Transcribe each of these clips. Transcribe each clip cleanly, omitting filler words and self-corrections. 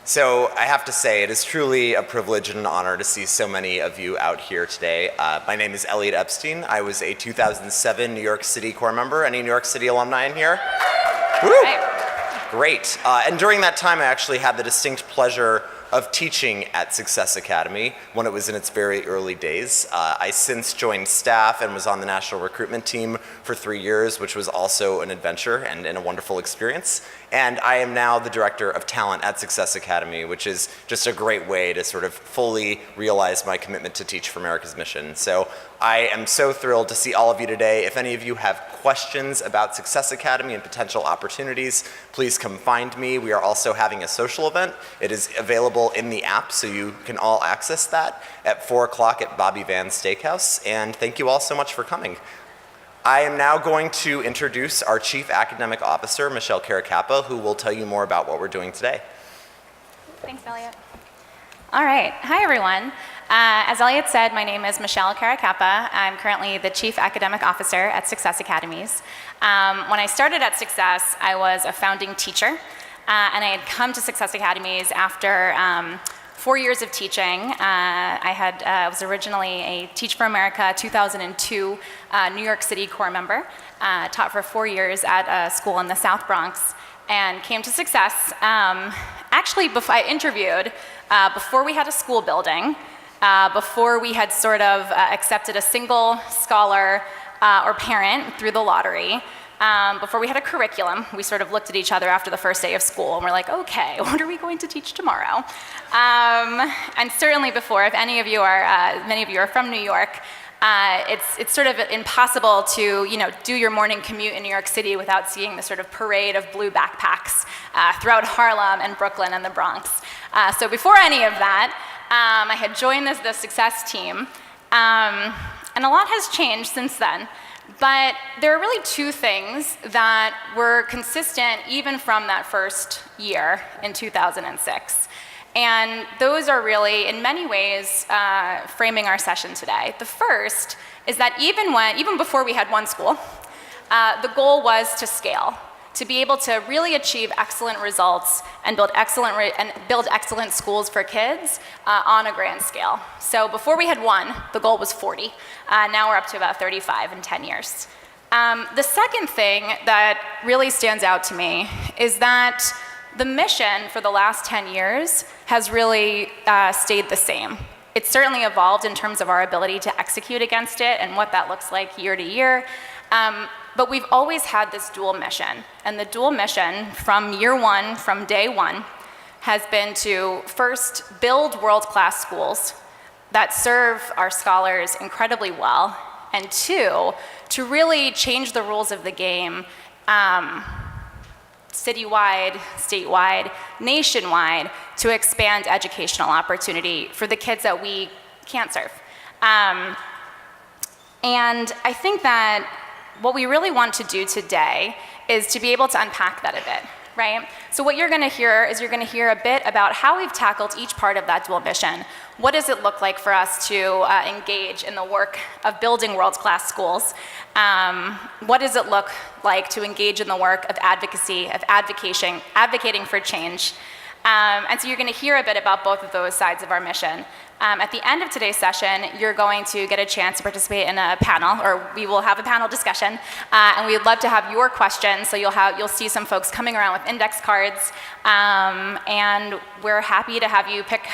So I have to say, it is truly a privilege and an honor to see so many of you out here today. My name is Elliot Epstein. I was a 2007 New York City Corps member. Any New York City alumni in here? Woo! Right. Great. And during that time, I actually had the distinct pleasure of teaching at Success Academy when it was in its very early days. I since joined staff and was on the national recruitment team for 3 years, which was also an adventure and a wonderful experience. And I am now the director of talent at Success Academy, which is just a great way to sort of fully realize my commitment to Teach for America's mission. So I am so thrilled to see all of you today. If any of you have questions about Success Academy and potential opportunities, please come find me. We are also having a social event. It is available in the app, so you can all access that at 4 o'clock at Bobby Van's Steakhouse. And thank you all so much for coming. I am now going to introduce our Chief Academic Officer, Michelle Caracappa, who will tell you more about what we're doing today. Thanks, Elliot. All right. Hi, everyone. As Elliot said, my name is Michelle Caracappa. I'm currently the Chief Academic Officer at Success Academies. When I started at Success, I was a founding teacher, and I had come to Success Academies after 4 years of teaching. I was originally a Teach for America 2002 New York City Corps member, taught for 4 years at a school in the South Bronx, and came to Success. Actually, before I interviewed, before we had a school building, before we had sort of accepted a single scholar or parent through the lottery, before we had a curriculum, we sort of looked at each other after the first day of school and we're like, okay, what are we going to teach tomorrow? And certainly before, if many of you are from New York, it's sort of impossible to do your morning commute in New York City without seeing the sort of parade of blue backpacks throughout Harlem and Brooklyn and the Bronx. So before any of that, I had joined the Success team, and a lot has changed since then. But there are really two things that were consistent even from that first year in 2006. And those are really, in many ways, framing our session today. The first is that even before we had one school, the goal was to scale, to be able to really achieve excellent results and build excellent schools for kids on a grand scale. So before we had one, the goal was 40. Now we're up to about 35 in 10 years. The second thing that really stands out to me is that the mission for the last 10 years has really stayed the same. It's certainly evolved in terms of our ability to execute against it and what that looks like year to year. But we've always had this dual mission. And the dual mission from year one, from day one, has been to first build world-class schools that serve our scholars incredibly well, and two, to really change the rules of the game citywide, statewide, nationwide, to expand educational opportunity for the kids that we can't serve. And I think that what we really want to do today is to be able to unpack that a bit, right? So what you're gonna hear is you're gonna hear a bit about how we've tackled each part of that dual mission. What does it look like for us to engage in the work of building world-class schools? What does it look like to engage in the work of advocacy, of advocating for change? And so you're gonna hear a bit about both of those sides of our mission. At the end of today's session, you're going to get a chance to participate in a panel, or we will have a panel discussion, and we'd love to have your questions. So you'll see some folks coming around with index cards, and we're happy to have you pick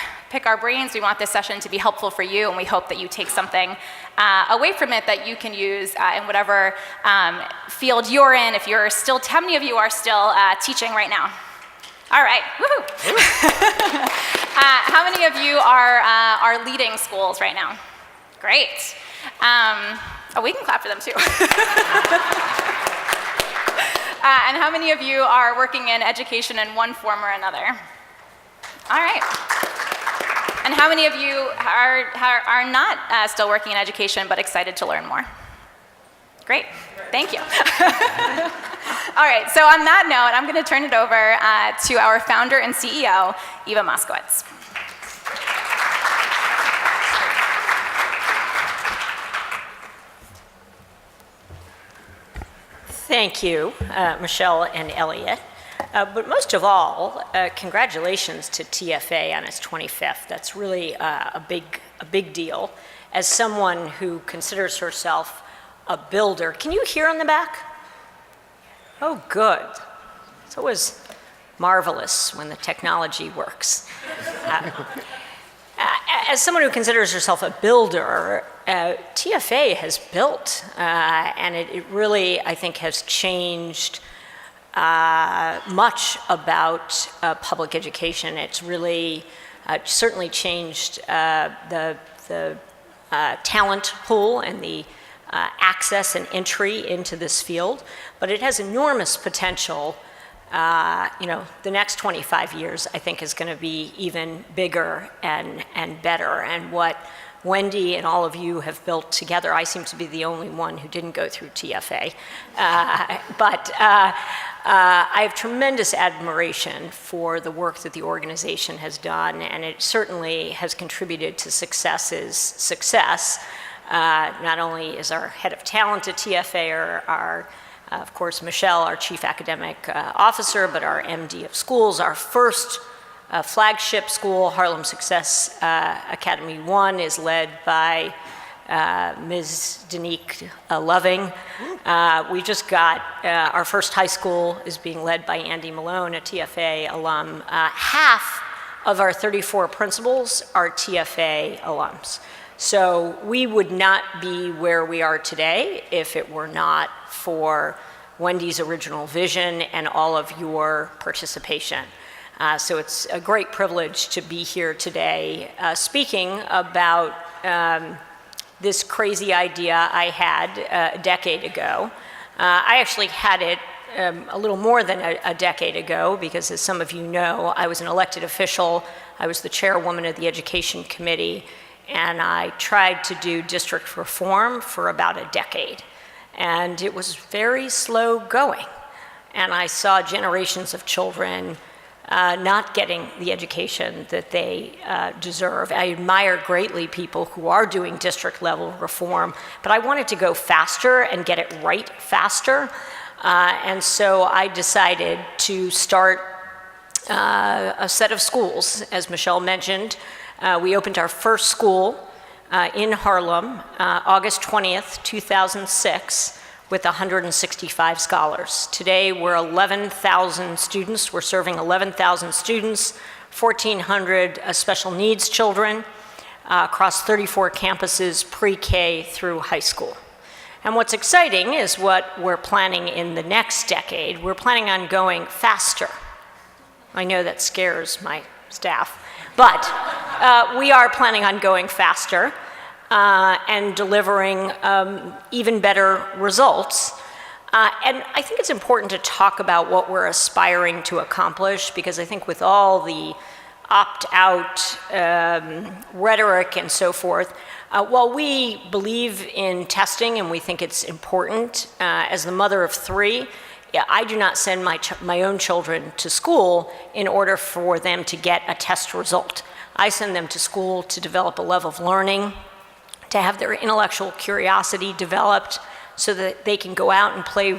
our brains. We want this session to be helpful for you, and we hope that you take something away from it that you can use in whatever field you're in. How many of you are still teaching right now? All right, woohoo! How many of you are leading schools right now? Great. We can clap for them too. And how many of you are working in education in one form or another? All right. And how many of you are not still working in education but excited to learn more? Great, thank you. All right, so on that note, I'm gonna turn it over to our founder and CEO, Eva Moskowitz. Thank you, Michelle and Elliot. But most of all, congratulations to TFA on its 25th. That's really a big deal. As someone who considers herself a builder, can you hear in the back? Oh, good. It's always marvelous when the technology works. As someone who considers herself a builder, TFA has built, and it really, I think, has changed much about public education. It's really certainly changed the talent pool and the access and entry into this field, but it has enormous potential. The next 25 years, I think, is going to be even bigger and better. And what Wendy and all of you have built together, I seem to be the only one who didn't go through TFA, but I have tremendous admiration for the work that the organization has done, and it certainly has contributed to Success's success. Not only is our head of talent at TFA, of course, Michelle, our chief academic officer, but our MD of schools, our first flagship school, Harlem Success Academy 1, is led by Ms. Danique Loving. We just got, our first high school is being led by Andy Malone, a TFA alum. Half of our 34 principals are TFA alums. So we would not be where we are today if it were not for Wendy's original vision and all of your participation. So it's a great privilege to be here today speaking about this crazy idea I had a decade ago. I actually had it a little more than a decade ago because, as some of you know, I was an elected official. I was the chairwoman of the Education Committee, and I tried to do district reform for about a decade. And it was very slow going. And I saw generations of children not getting the education that they deserve. I admire greatly people who are doing district level reform, but I wanted to go faster and get it right faster. And so I decided to start a set of schools, as Michelle mentioned. We opened our first school in Harlem, August 20th, 2006, with 165 scholars. Today, we're 11,000 students. We're serving 11,000 students, 1,400 special needs children across 34 campuses, pre-K through high school. And what's exciting is what we're planning in the next decade. We're planning on going faster. I know that scares my staff. But we are planning on going faster and delivering even better results. And I think it's important to talk about what we're aspiring to accomplish, because I think with all the opt-out rhetoric and so forth, while we believe in testing and we think it's important, as the mother of 3, I do not send my own children to school in order for them to get a test result. I send them to school to develop a level of learning, to have their intellectual curiosity developed so that they can go out and play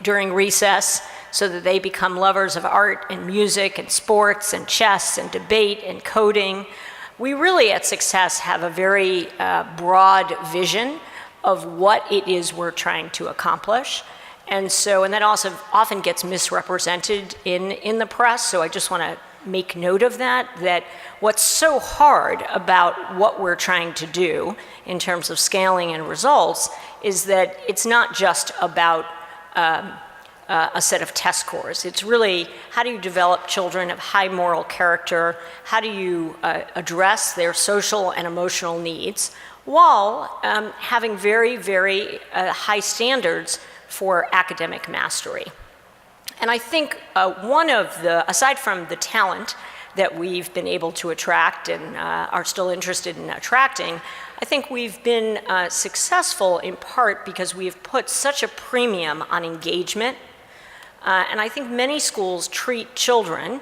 during recess, so that they become lovers of art and music and sports and chess and debate and coding. We really at Success have a very broad vision of what it is we're trying to accomplish. And that also often gets misrepresented in the press, so I just want to make note of that what's so hard about what we're trying to do in terms of scaling and results is that it's not just about a set of test scores. It's really, how do you develop children of high moral character? How do you address their social and emotional needs while having very, very high standards for academic mastery? And I think one of the, aside from the talent that we've been able to attract and are still interested in attracting, I think we've been successful in part because we've put such a premium on engagement. And I think many schools treat children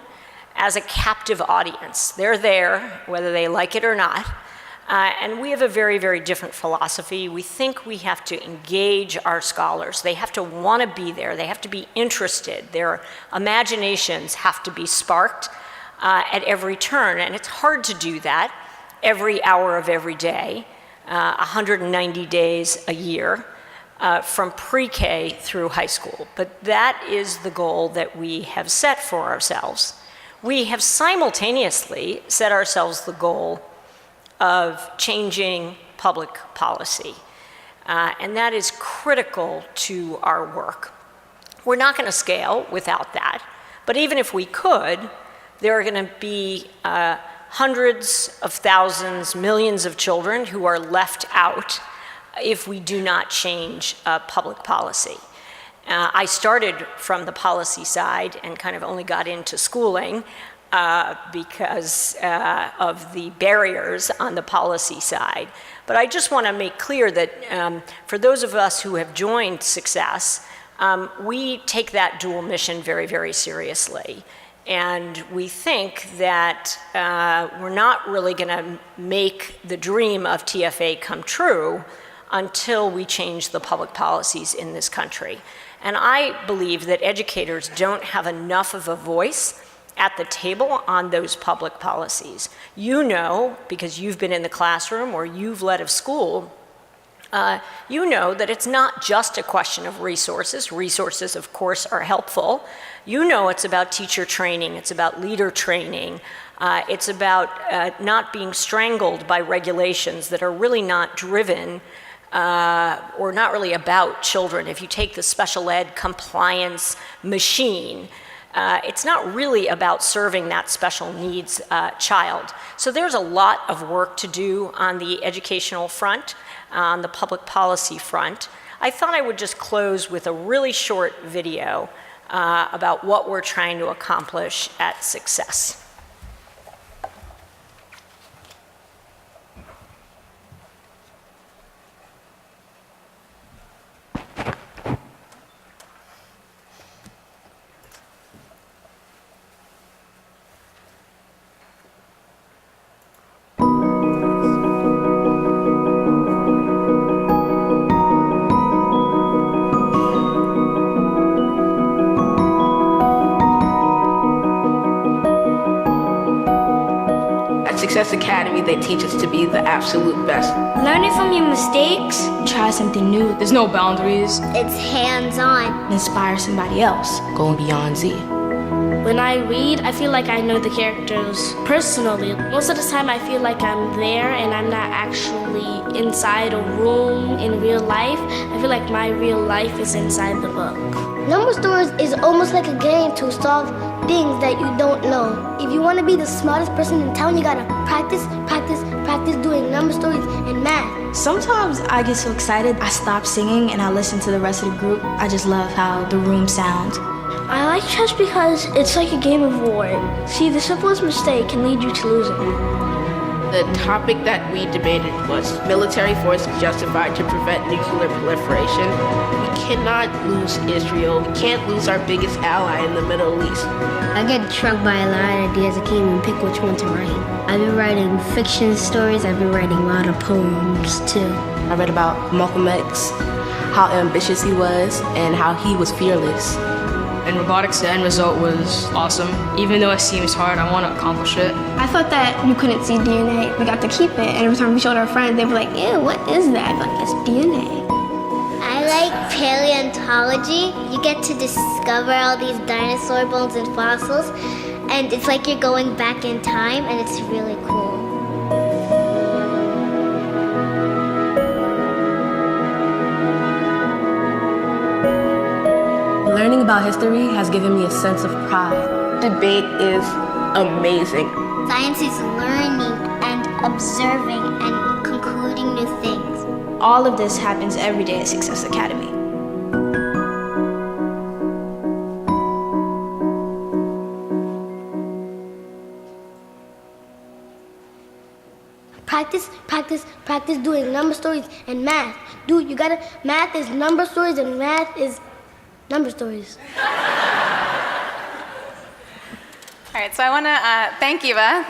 as a captive audience. They're there, whether they like it or not. And we have a very, very different philosophy. We think we have to engage our scholars. They have to want to be there. They have to be interested. Their imaginations have to be sparked at every turn. And it's hard to do that every hour of every day, 190 days a year, from pre-K through high school. But that is the goal that we have set for ourselves. We have simultaneously set ourselves the goal of changing public policy. And that is critical to our work. We're not going to scale without that. But even if we could, there are going to be hundreds of thousands, millions of children who are left out if we do not change public policy. I started from the policy side and kind of only got into schooling because of the barriers on the policy side. But I just want to make clear that for those of us who have joined Success, we take that dual mission very, very seriously. And we think that we're not really going to make the dream of TFA come true until we change the public policies in this country. And I believe that educators don't have enough of a voice at the table on those public policies. You know, because you've been in the classroom or you've led a school, you know that it's not just a question of resources. Resources, of course, are helpful. You know it's about teacher training, it's about leader training, it's about not being strangled by regulations that are really not driven or not really about children. If you take the special ed compliance machine, it's not really about serving that special needs child. So there's a lot of work to do on the educational front, on the public policy front. I thought I would just close with a really short video about what we're trying to accomplish at Success. Success Academy, they teach us to be the absolute best. Learning from your mistakes. Try something new. There's no boundaries. It's hands-on. Inspire somebody else. Going beyond Z. When I read, I feel like I know the characters personally. Most of the time I feel like I'm there and I'm not actually inside a room in real life. I feel like my real life is inside the book. Number stories is almost like a game to solve things that you don't know. If you want to be the smartest person in town, you gotta practice doing number stories and math. Sometimes I get so excited, I stop singing and I listen to the rest of the group. I just love how the room sounds. I like chess because it's like a game of war. See, the simplest mistake can lead you to losing. The topic that we debated was military force justified to prevent nuclear proliferation. We cannot lose Israel. We can't lose our biggest ally in the Middle East. I get struck by a lot of ideas. I can't even pick which one to write. I've been writing fiction stories. I've been writing a lot of poems too. I read about Malcolm X, how ambitious he was, and how he was fearless. In robotics, the end result was awesome. Even though it seems hard, I want to accomplish it. I thought that you couldn't see DNA. We got to keep it, and every time we showed our friends, they were like, ew, what is that? Like, it's DNA. I like paleontology. You get to discover all these dinosaur bones and fossils, and it's like you're going back in time, and it's really cool. Learning about history has given me a sense of pride. Debate is amazing. Science is learning and observing and concluding new things. All of this happens every day at Success Academy. Practice doing number stories and math. Dude, you gotta, math is number stories and math is number stories. All right, so I want to thank Eva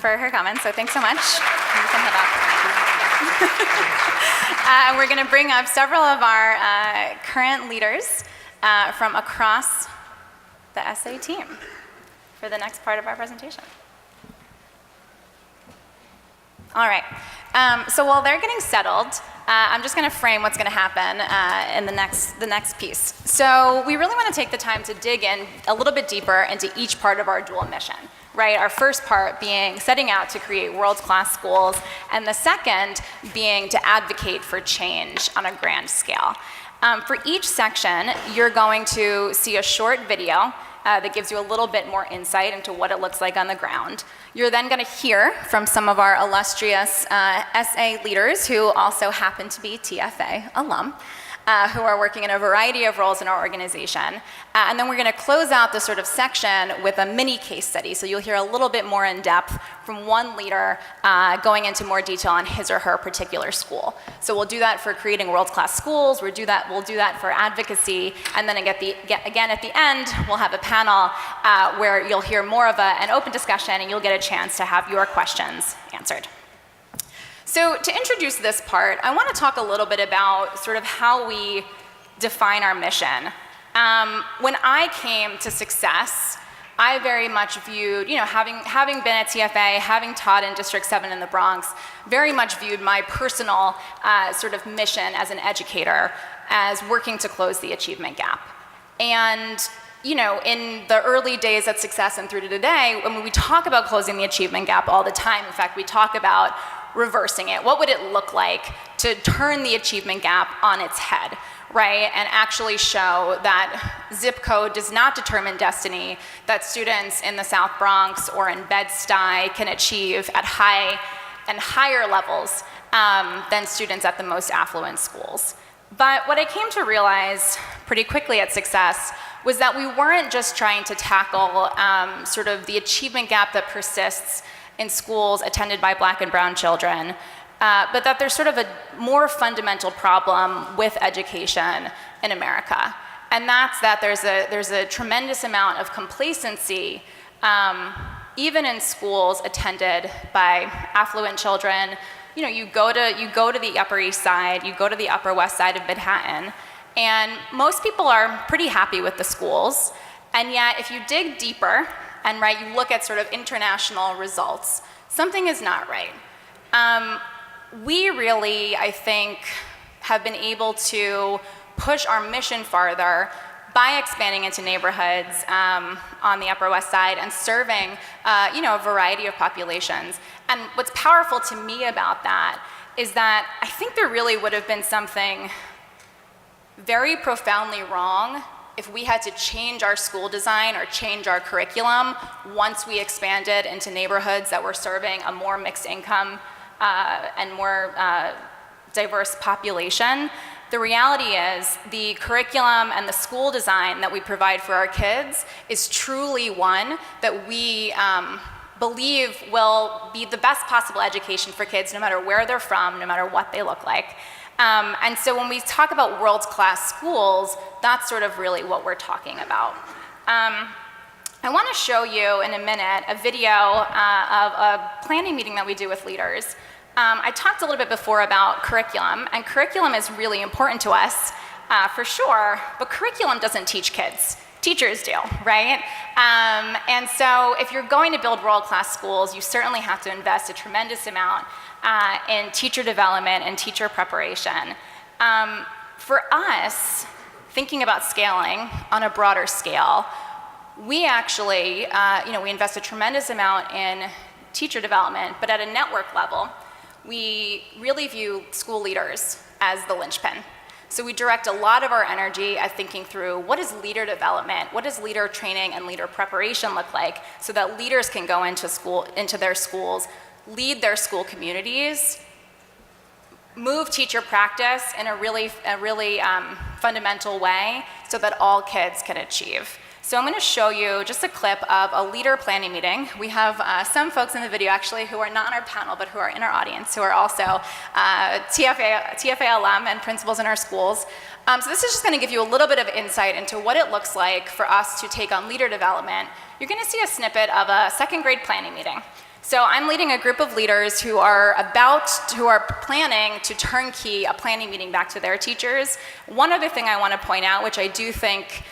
for her comments, so thanks so much. You can head off. And we're going to bring up several of our current leaders from across the SA team for the next part of our presentation. All right, so while they're getting settled, I'm just going to frame what's going to happen in the next piece. So we really want to take the time to dig in a little bit deeper into each part of our dual mission, right? Our first part being setting out to create world-class schools, and the second being to advocate for change on a grand scale. For each section, you're going to see a short video that gives you a little bit more insight into what it looks like on the ground. You're then going to hear from some of our illustrious SA leaders who also happen to be TFA alum, who are working in a variety of roles in our organization. And then we're going to close out this sort of section with a mini case study. So you'll hear a little bit more in depth from one leader going into more detail on his or her particular school. So we'll do that for creating world-class schools. We'll do that for advocacy. And then again at the end, we'll have a panel where you'll hear more of an open discussion, and you'll get a chance to have your questions answered. So to introduce this part, I want to talk a little bit about sort of how we define our mission. When I came to Success, I very much viewed, having been at TFA, having taught in District 7 in the Bronx, very much viewed my personal sort of mission as an educator as working to close the achievement gap. And in the early days at Success and through to today, when we talk about closing the achievement gap all the time, in fact, we talk about reversing it. What would it look like to turn the achievement gap on its head, right? And actually show that zip code does not determine destiny, that students in the South Bronx or in Bed-Stuy can achieve at higher levels than students at the most affluent schools. But what I came to realize pretty quickly at Success was that we weren't just trying to tackle sort of the achievement gap that persists in schools attended by Black and brown children, but that there's sort of a more fundamental problem with education in America. And that's that there's a tremendous amount of complacency, even in schools attended by affluent children. You go to the Upper East Side, you go to the Upper West Side of Manhattan, and most people are pretty happy with the schools. And yet, if you dig deeper, and you look at sort of international results, something is not right. We really, I think, have been able to push our mission farther by expanding into neighborhoods on the Upper West Side and serving a variety of populations. And what's powerful to me about that is that I think there really would have been something very profoundly wrong if we had to change our school design or change our curriculum once we expanded into neighborhoods that were serving a more mixed income and more diverse population. The reality is the curriculum and the school design that we provide for our kids is truly one that we believe will be the best possible education for kids no matter where they're from, no matter what they look like. And so when we talk about world-class schools, that's sort of really what we're talking about. I want to show you in a minute a video of a planning meeting that we do with leaders. I talked a little bit before about curriculum, and curriculum is really important to us, for sure, but curriculum doesn't teach kids. Teachers do, right? And so if you're going to build world-class schools, you certainly have to invest a tremendous amount in teacher development and teacher preparation. For us, thinking about scaling on a broader scale, we actually, we invest a tremendous amount in teacher development, but at a network level, we really view school leaders as the linchpin. So we direct a lot of our energy at thinking through what is leader development, what does leader training and leader preparation look like, so that leaders can go into their schools, lead their school communities, move teacher practice in a really fundamental way so that all kids can achieve. So I'm going to show you just a clip of a leader planning meeting. We have some folks in the video actually who are not on our panel but who are in our audience who are also TFA alum and principals in our schools. So this is just going to give you a little bit of insight into what it looks like for us to take on leader development. You're going to see a snippet of a second grade planning meeting. So I'm leading a group of leaders who are planning to turnkey a planning meeting back to their teachers. One other thing I want to point out, which I do think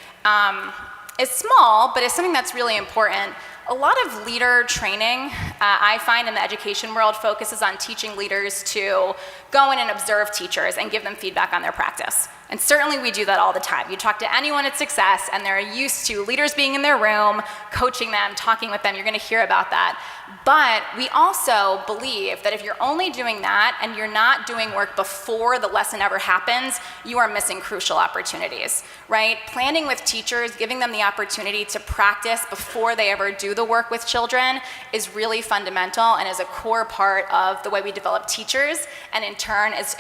is small, but is something that's really important. A lot of leader training, I find in the education world, focuses on teaching leaders to go in and observe teachers and give them feedback on their practice. And certainly we do that all the time. You talk to anyone at Success and they're used to leaders being in their room, coaching them, talking with them. You're gonna hear about that. But we also believe that if you're only doing that and you're not doing work before the lesson ever happens, you are missing crucial opportunities, right? Planning with teachers, giving them the opportunity to practice before they ever do the work with children is really fundamental and is a core part of the way we develop teachers, and in turn is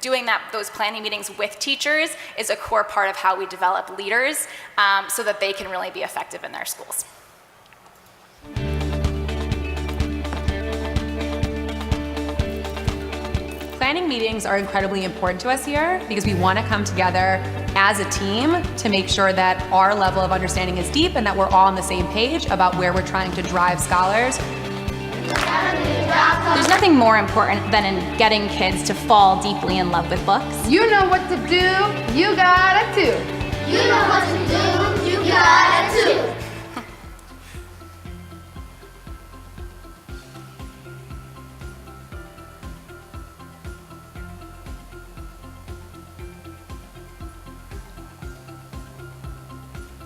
doing those planning meetings with teachers is a core part of how we develop leaders so that they can really be effective in their schools. Planning meetings are incredibly important to us here because we want to come together as a team to make sure that our level of understanding is deep and that we're all on the same page about where we're trying to drive scholars. There's nothing more important than in getting kids to fall deeply in love with books. You know what to do, you gotta do. You know what to do, you gotta do.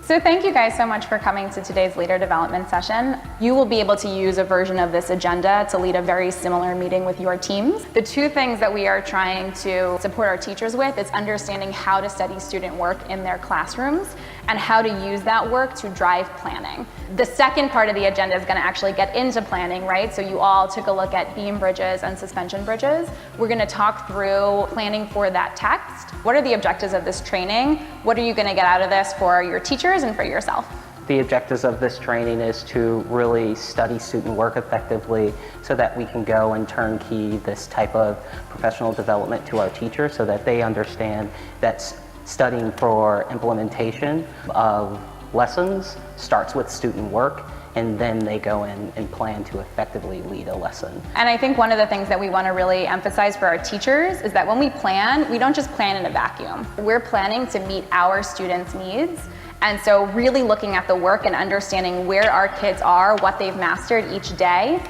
So thank you guys so much for coming to today's leader development session. You will be able to use a version of this agenda to lead a very similar meeting with your teams. The two things that we are trying to support our teachers with is understanding how to study student work in their classrooms and how to use that work to drive planning. The second part of the agenda is going to actually get into planning, right? So you all took a look at beam bridges and suspension bridges. We're going to talk through planning for that text. What are the objectives of this training? What are you going to get out of this for your teachers and for yourself? The objectives of this training is to really study student work effectively so that we can go and turnkey this type of professional development to our teachers so that they understand that studying for implementation of lessons starts with student work, and then they go in and plan to effectively lead a lesson. And I think one of the things that we want to really emphasize for our teachers is that when we plan, we don't just plan in a vacuum. We're planning to meet our students' needs. And so really looking at the work and understanding where our kids are, what they've mastered each day,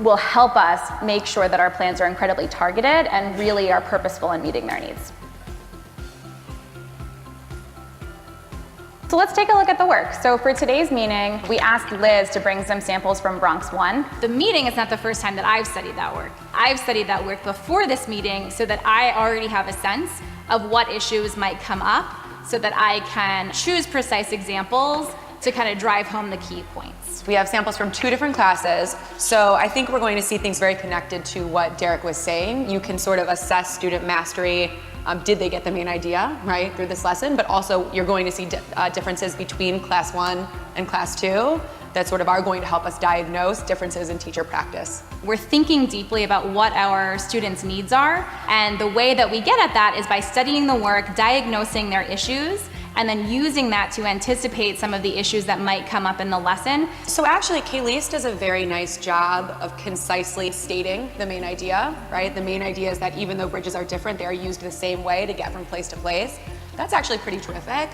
will help us make sure that our plans are incredibly targeted and really are purposeful in meeting their needs. So let's take a look at the work. So for today's meeting, we asked Liz to bring some samples from Bronx 1. The meeting is not the first time that I've studied that work. I've studied that work before this meeting so that I already have a sense of what issues might come up so that I can choose precise examples to kind of drive home the key points. We have samples from 2 different classes, so I think we're going to see things very connected to what Derek was saying. You can sort of assess student mastery. Did they get the main idea, right, through this lesson? But also you're going to see differences between class 1 and class 2 that sort of are going to help us diagnose differences in teacher practice. We're thinking deeply about what our students' needs are, and the way that we get at that is by studying the work, diagnosing their issues, and then using that to anticipate some of the issues that might come up in the lesson. So actually, Kaylee's does a very nice job of concisely stating the main idea, right? The main idea is that even though bridges are different, they are used the same way to get from place to place. That's actually pretty terrific.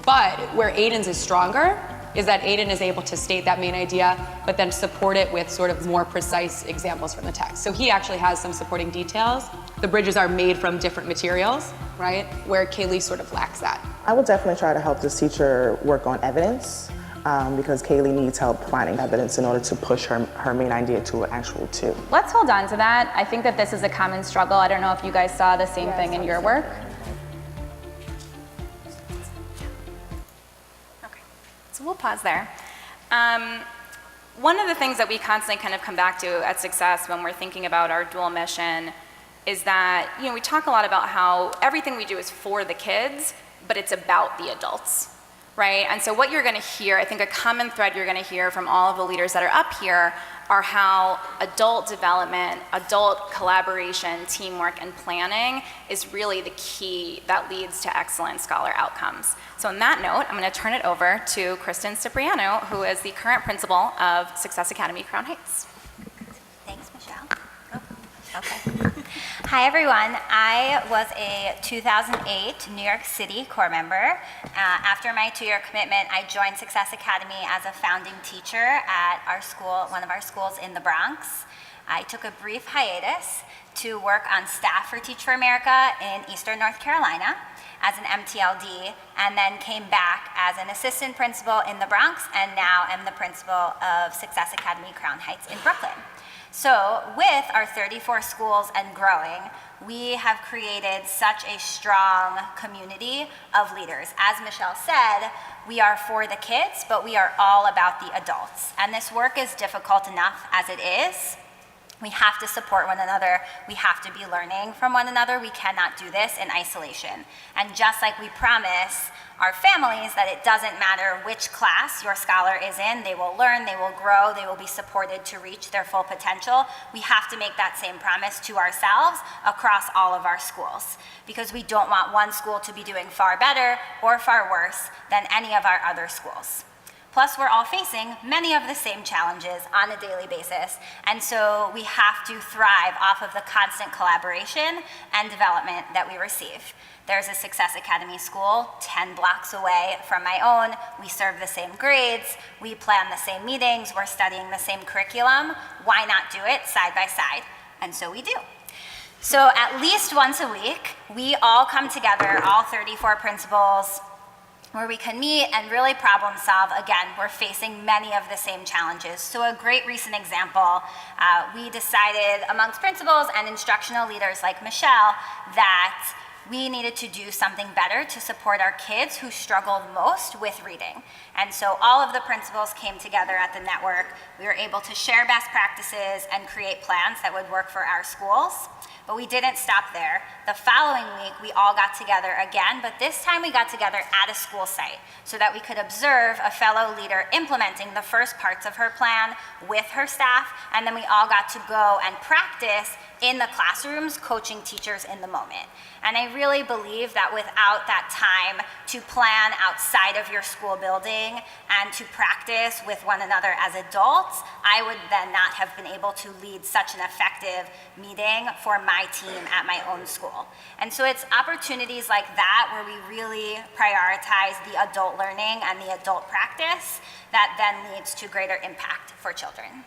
But where Aiden's is stronger is that Aiden is able to state that main idea, but then support it with sort of more precise examples from the text. So he actually has some supporting details. The bridges are made from different materials, right? Where Kaylee sort of lacks that. I would definitely try to help this teacher work on evidence because Kaylee needs help finding evidence in order to push her main idea to an actual 2. Let's hold on to that. I think that this is a common struggle. I don't know if you guys saw the same thing in your work. So we'll pause there. One of the things that we constantly kind of come back to at Success when we're thinking about our dual mission is that, you know, we talk a lot about how everything we do is for the kids, but it's about the adults, right? And so what you're going to hear, I think a common thread you're going to hear from all of the leaders that are up here are how adult development, adult collaboration, teamwork, and planning is really the key that leads to excellent scholar outcomes. So on that note, I'm going to turn it over to Kristen Cipriano, who is the current principal of Success Academy Crown Heights. Okay. Hi everyone. I was a 2008 New York City corps member. After my 2-year commitment, I joined Success Academy as a founding teacher at our school, one of our schools in the Bronx. I took a brief hiatus to work on staff for Teach for America in Eastern North Carolina as an MTLD, and then came back as an assistant principal in the Bronx, and now am the principal of Success Academy Crown Heights in Brooklyn. So with our 34 schools and growing, we have created such a strong community of leaders. As Michelle said, we are for the kids, but we are all about the adults. And this work is difficult enough as it is. We have to support one another. We have to be learning from one another. We cannot do this in isolation. And just like we promise our families that it doesn't matter which class your scholar is in, they will learn, they will grow, they will be supported to reach their full potential. We have to make that same promise to ourselves across all of our schools, because we don't want one school to be doing far better or far worse than any of our other schools. Plus, we're all facing many of the same challenges on a daily basis, and so we have to thrive off of the constant collaboration and development that we receive. There's a Success Academy school 10 blocks away from my own. We serve the same grades, we plan the same meetings, we're studying the same curriculum. Why not do it side by side? And so we do. So at least once a week, we all come together, all 34 principals, where we can meet and really problem solve. Again, we're facing many of the same challenges. So a great recent example, we decided amongst principals and instructional leaders like Michelle that we needed to do something better to support our kids who struggled most with reading. And so all of the principals came together at the network. We were able to share best practices and create plans that would work for our schools. But we didn't stop there. The following week, we all got together again, but this time we got together at a school site so that we could observe a fellow leader implementing the first parts of her plan with her staff, and then we all got to go and practice in the classrooms, coaching teachers in the moment. And I really believe that without that time to plan outside of your school building and to practice with one another as adults, I would then not have been able to lead such an effective meeting for my team at my own school. And so it's opportunities like that where we really prioritize the adult learning and the adult practice that then leads to greater impact for children.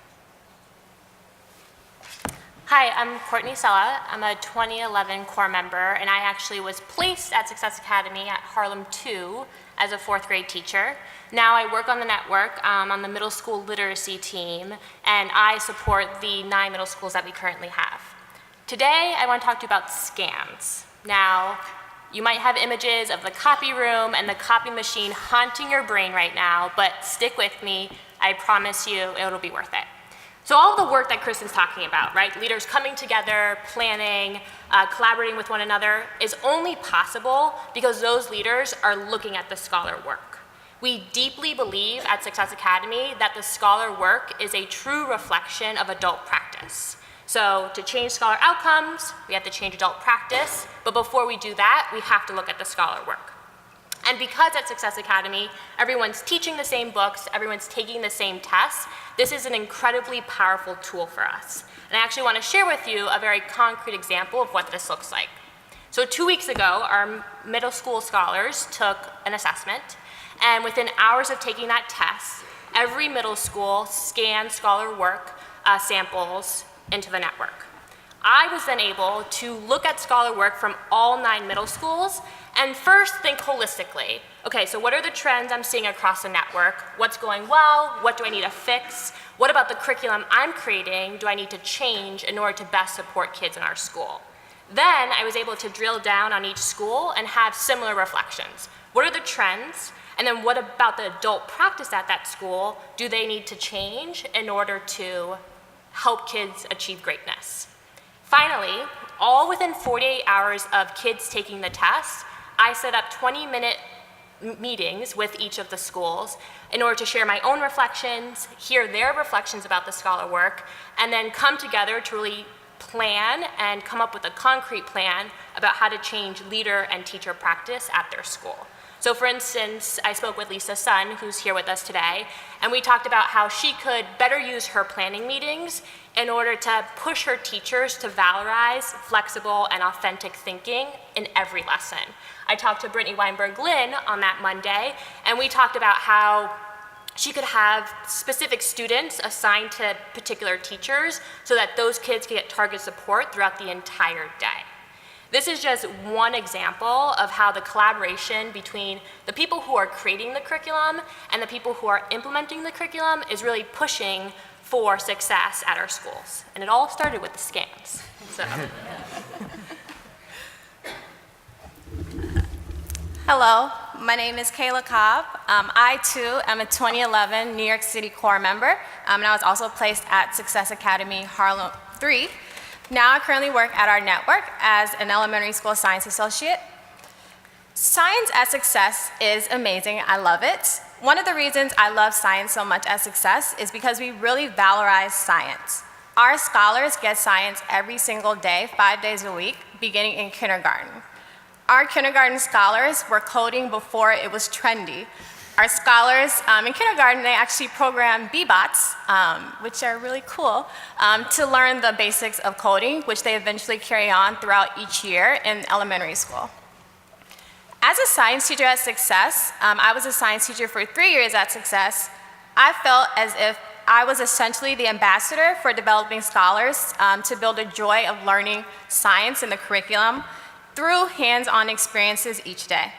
Hi, I'm Courtney Sella. I'm a 2011 corps member, and I actually was placed at Success Academy at Harlem 2 as a 4th grade teacher. Now I work on the network on the middle school literacy team, and I support the 9 middle schools that we currently have. Today, I want to talk to you about scams. Now, you might have images of the copy room and the copy machine haunting your brain right now, but stick with me. I promise you it'll be worth it. So all the work that Kristen's talking about, right? Leaders coming together, planning, collaborating with one another is only possible because those leaders are looking at the scholar work. We deeply believe at Success Academy that the scholar work is a true reflection of adult practice. So to change scholar outcomes, we have to change adult practice, but before we do that, we have to look at the scholar work. And because at Success Academy, everyone's teaching the same books, everyone's taking the same tests, this is an incredibly powerful tool for us. And I actually want to share with you a very concrete example of what this looks like. So 2 weeks ago, our middle school scholars took an assessment, and within hours of taking that test, every middle school scanned scholar work samples into the network. I was then able to look at scholar work from all 9 middle schools and first think holistically. Okay, so what are the trends I'm seeing across the network? What's going well? What do I need to fix? What about the curriculum I'm creating do I need to change in order to best support kids in our school? Then I was able to drill down on each school and have similar reflections. What are the trends? And then what about the adult practice at that school do they need to change in order to help kids achieve greatness? Finally, all within 48 hours of kids taking the test, I set up 20-minute meetings with each of the schools in order to share my own reflections, hear their reflections about the scholar work, and then come together to really plan and come up with a concrete plan about how to change leader and teacher practice at their school. So for instance, I spoke with Lisa Sun, who's here with us today, and we talked about how she could better use her planning meetings in order to push her teachers to valorize flexible and authentic thinking in every lesson. I talked to Brittany Weinberg-Lynn on that Monday, and we talked about how she could have specific students assigned to particular teachers so that those kids could get target support throughout the entire day. This is just one example of how the collaboration between the people who are creating the curriculum and the people who are implementing the curriculum is really pushing for success at our schools. And it all started with the scams. So. Hello, my name is Kayla Cobb. I too am a 2011 New York City Corps member, and I was also placed at Success Academy Harlem 3. Now I currently work at our network as an elementary school science associate. Science at Success is amazing. I love it. One of the reasons I love science so much at Success is because we really valorize science. Our scholars get science every single day, 5 days a week, beginning in kindergarten. Our kindergarten scholars were coding before it was trendy. Our scholars in kindergarten, they actually program B-bots, which are really cool, to learn the basics of coding, which they eventually carry on throughout each year in elementary school. As a science teacher at Success, I was a science teacher for 3 years at Success. I felt as if I was essentially the ambassador for developing scholars to build a joy of learning science in the curriculum through hands-on experiences each day.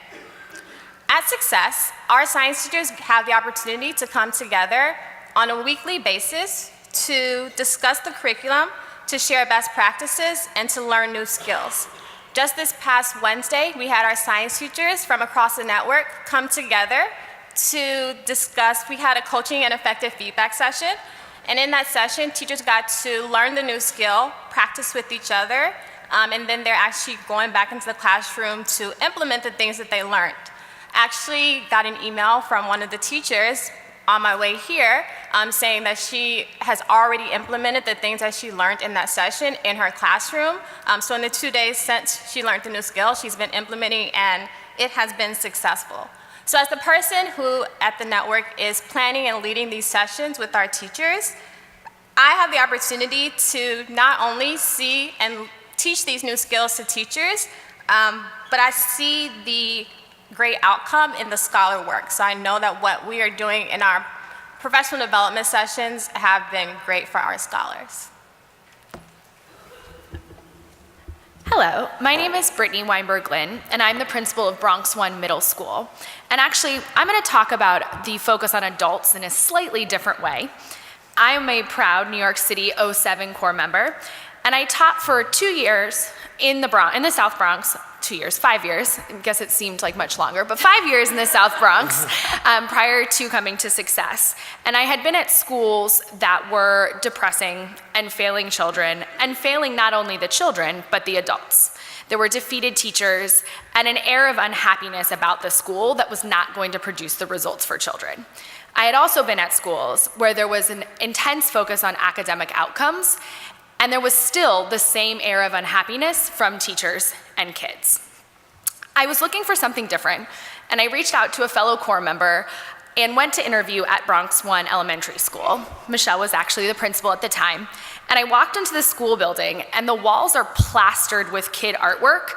At Success, our science teachers have the opportunity to come together on a weekly basis to discuss the curriculum, to share best practices, and to learn new skills. Just this past Wednesday, we had our science teachers from across the network come together to discuss. We had a coaching and effective feedback session, and in that session, teachers got to learn the new skill, practice with each other, and then they're actually going back into the classroom to implement the things that they learned. Actually got an email from one of the teachers on my way here saying that she has already implemented the things that she learned in that session in her classroom. So in the 2 days since she learned the new skill, she's been implementing and it has been successful. So as the person who at the network is planning and leading these sessions with our teachers, I have the opportunity to not only see and teach these new skills to teachers, but I see the great outcome in the scholar work. So I know that what we are doing in our professional development sessions have been great for our scholars. Hello, my name is Brittany Weinberg-Lynn, and I'm the principal of Bronx 1 Middle School. And actually, I'm going to talk about the focus on adults in a slightly different way. I am a proud New York City 07 Corps member, and I taught for 2 years in the South Bronx, 2 years, 5 years, I guess it seemed like much longer, but 5 years in the South Bronx prior to coming to Success. And I had been at schools that were depressing and failing children, and failing not only the children, but the adults. There were defeated teachers and an air of unhappiness about the school that was not going to produce the results for children. I had also been at schools where there was an intense focus on academic outcomes, and there was still the same air of unhappiness from teachers and kids. I was looking for something different, and I reached out to a fellow Corps member and went to interview at Bronx 1 Elementary School. Michelle was actually the principal at the time. And I walked into the school building, and the walls are plastered with kid artwork,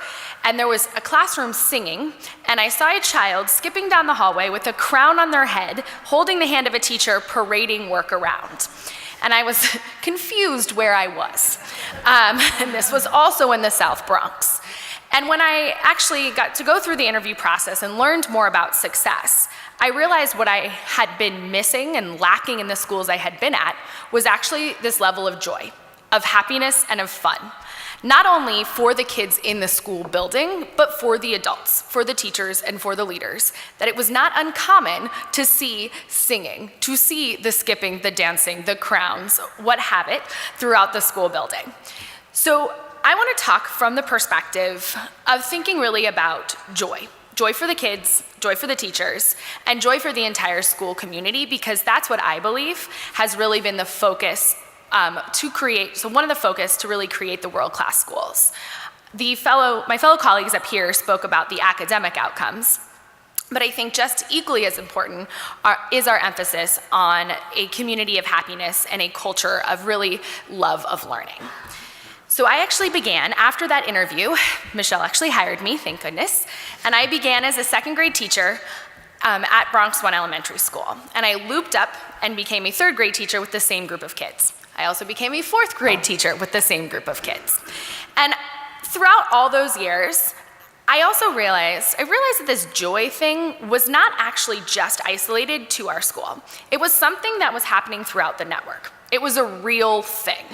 and there was a classroom singing, and I saw a child skipping down the hallway with a crown on their head, holding the hand of a teacher, parading work around. And I was confused where I was. And this was also in the South Bronx. And when I actually got to go through the interview process and learned more about Success, I realized what I had been missing and lacking in the schools I had been at was actually this level of joy, of happiness, and of fun. Not only for the kids in the school building, but for the adults, for the teachers, and for the leaders. That it was not uncommon to see singing, to see the skipping, the dancing, the crowns, what have it, throughout the school building. So I want to talk from the perspective of thinking really about joy. Joy for the kids, joy for the teachers, and joy for the entire school community, because that's what I believe has really been the focus one of the focus to really create the world-class schools. My fellow colleagues up here spoke about the academic outcomes. But I think just equally as important is our emphasis on a community of happiness and a culture of really love of learning. So I actually began, after that interview, Michelle actually hired me, thank goodness, and I began as a second grade teacher at Bronx One Elementary School. And I looped up and became a third grade teacher with the same group of kids. I also became a fourth grade teacher with the same group of kids. And throughout all those years, I realized that this joy thing was not actually just isolated to our school. It was something that was happening throughout the network. It was a real thing.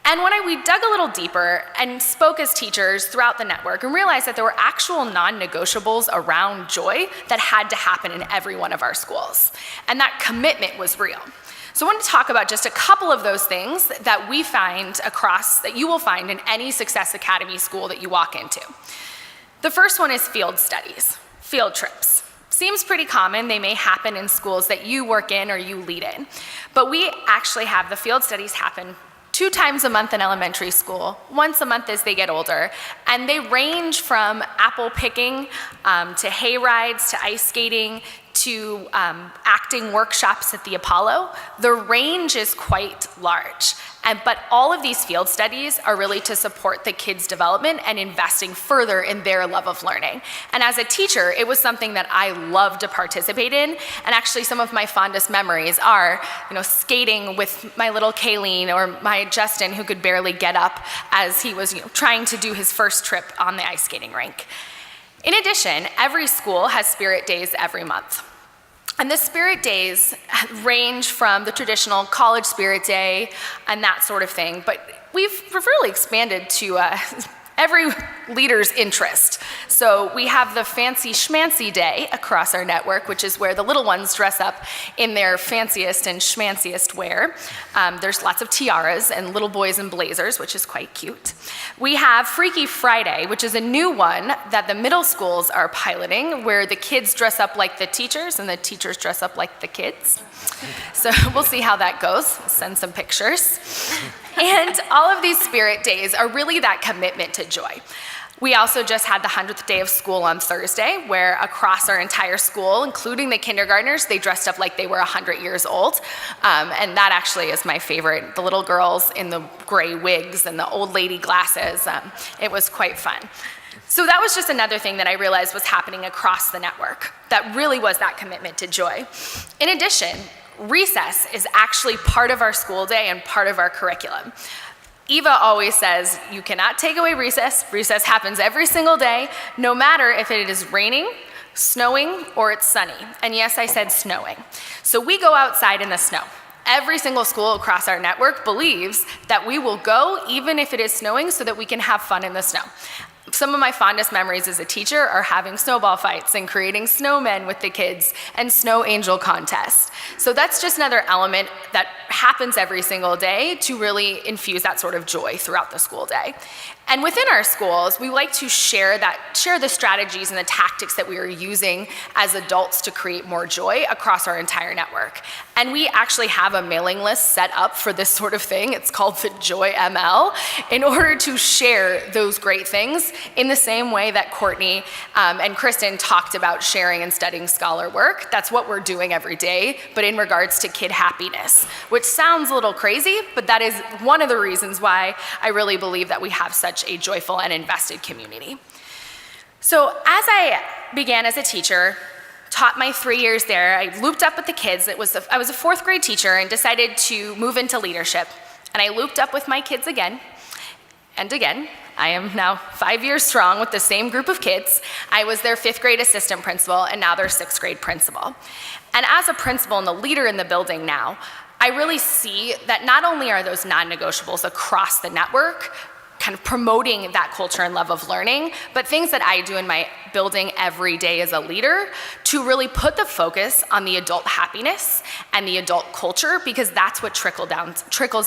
And when we dug a little deeper and spoke as teachers throughout the network and realized that there were actual non-negotiables around joy that had to happen in every one of our schools. And that commitment was real. So I want to talk about just a couple of those things that we find that you will find in any Success Academy school that you walk into. The first one is field studies, field trips. Seems pretty common. They may happen in schools that you work in or you lead in. But we actually have the field studies happen 2 times a month in elementary school, once a month as they get older. And they range from apple picking to hay rides to ice skating to acting workshops at the Apollo. The range is quite large. But all of these field studies are really to support the kids' development and investing further in their love of learning. And as a teacher, it was something that I loved to participate in. And actually some of my fondest memories are, skating with my little Kayleen or my Justin, who could barely get up as he was trying to do his first trip on the ice skating rink. In addition, every school has spirit days every month. And the spirit days range from the traditional college spirit day and that sort of thing, but we've really expanded to every leader's interest. So we have the fancy schmancy day across our network, which is where the little ones dress up in their fanciest and schmanciest wear. There's lots of tiaras and little boys in blazers, which is quite cute. We have Freaky Friday, which is a new one that the middle schools are piloting, where the kids dress up like the teachers and the teachers dress up like the kids. So we'll see how that goes. Send some pictures. And all of these spirit days are really that commitment to joy. We also just had the 100th day of school on Thursday, where across our entire school, including the kindergartners, they dressed up like they were 100 years old. And that actually is my favorite. The little girls in the gray wigs and the old lady glasses. It was quite fun. So that was just another thing that I realized was happening across the network. That really was that commitment to joy. In addition, recess is actually part of our school day and part of our curriculum. Eva always says, you cannot take away recess. Recess happens every single day, no matter if it is raining, snowing, or it's sunny. And yes, I said snowing. So we go outside in the snow. Every single school across our network believes that we will go even if it is snowing so that we can have fun in the snow. Some of my fondest memories as a teacher are having snowball fights and creating snowmen with the kids and snow angel contests. So that's just another element that happens every single day to really infuse that sort of joy throughout the school day. And within our schools, we like to share the strategies and the tactics that we are using as adults to create more joy across our entire network. And we actually have a mailing list set up for this sort of thing. It's called the Joy ML, in order to share those great things in the same way that Courtney and Kristen talked about sharing and studying scholar work. That's what we're doing every day, but in regards to kid happiness, which sounds a little crazy, but that is one of the reasons why I really believe that we have such a joyful and invested community. So as I began as a teacher, taught my 3 years there, I looped up with the kids. I was a 4th grade teacher and decided to move into leadership. And I looped up with my kids again and again. I am now 5 years strong with the same group of kids. I was their 5th grade assistant principal and now their 6th grade principal. And as a principal and the leader in the building now, I really see that not only are those non-negotiables across the network, kind of promoting that culture and love of learning, but things that I do in my building every day as a leader to really put the focus on the adult happiness and the adult culture, because that's what trickles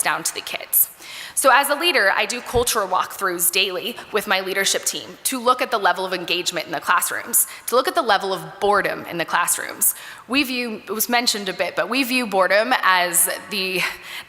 down to the kids. So as a leader, I do cultural walkthroughs daily with my leadership team to look at the level of engagement in the classrooms, to look at the level of boredom in the classrooms. It was mentioned a bit, but we view boredom as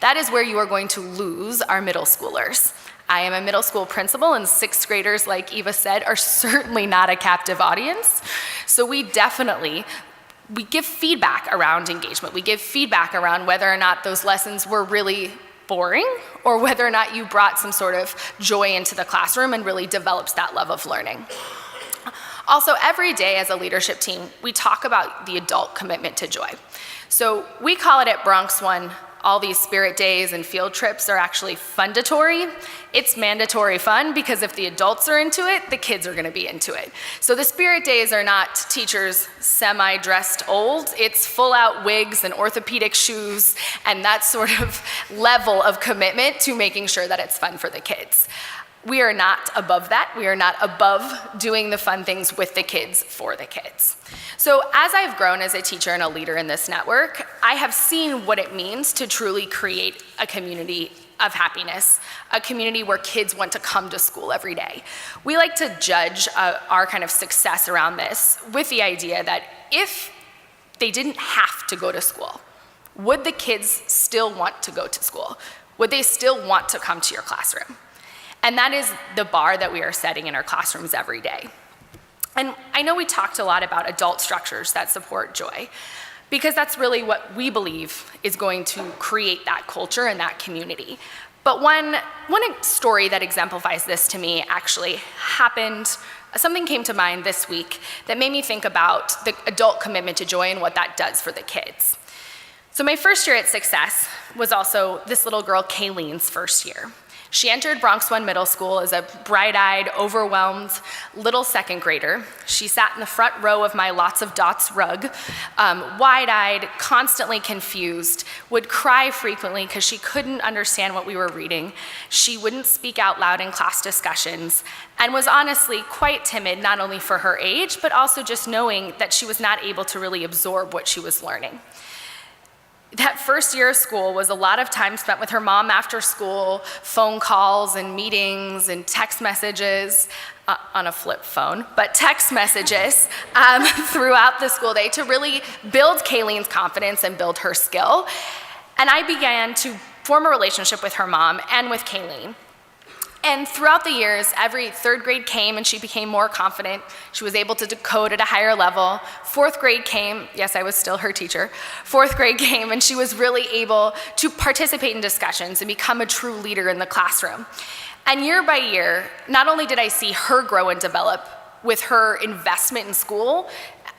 that is where you are going to lose our middle schoolers. I am a middle school principal, and sixth graders, like Eva said, are certainly not a captive audience. So we give feedback around engagement. We give feedback around whether or not those lessons were really boring or whether or not you brought some sort of joy into the classroom and really develops that love of learning. Also, every day as a leadership team, we talk about the adult commitment to joy. So we call it at Bronx One, all these spirit days and field trips are actually fundatory. It's mandatory fun because if the adults are into it, the kids are gonna be into it. So the spirit days are not teachers semi-dressed old, it's full out wigs and orthopedic shoes and that sort of level of commitment to making sure that it's fun for the kids. We are not above that. We are not above doing the fun things with the kids for the kids. So as I've grown as a teacher and a leader in this network, I have seen what it means to truly create a community of happiness, a community where kids want to come to school every day. We like to judge our kind of success around this with the idea that if they didn't have to go to school, would the kids still want to go to school? Would they still want to come to your classroom? And that is the bar that we are setting in our classrooms every day. And I know we talked a lot about adult structures that support joy, because that's really what we believe is going to create that culture and that community. But one story that exemplifies this to me actually happened, something came to mind this week that made me think about the adult commitment to joy and what that does for the kids. So my first year at Success was also this little girl, Kayleen's first year. She entered Bronx One Middle School as a bright-eyed, overwhelmed little second grader. She sat in the front row of my Lots of Dots rug, wide-eyed, constantly confused, would cry frequently because she couldn't understand what we were reading. She wouldn't speak out loud in class discussions, and was honestly quite timid, not only for her age, but also just knowing that she was not able to really absorb what she was learning. That first year of school was a lot of time spent with her mom after school, phone calls and meetings and text messages, on a flip phone, but text messages throughout the school day to really build Kayleen's confidence and build her skill. And I began to form a relationship with her mom and with Kayleen. And throughout the years, every third grade came and she became more confident. She was able to decode at a higher level. Fourth grade came, yes, I was still her teacher. Fourth grade came and she was really able to participate in discussions and become a true leader in the classroom. And year by year, not only did I see her grow and develop with her investment in school,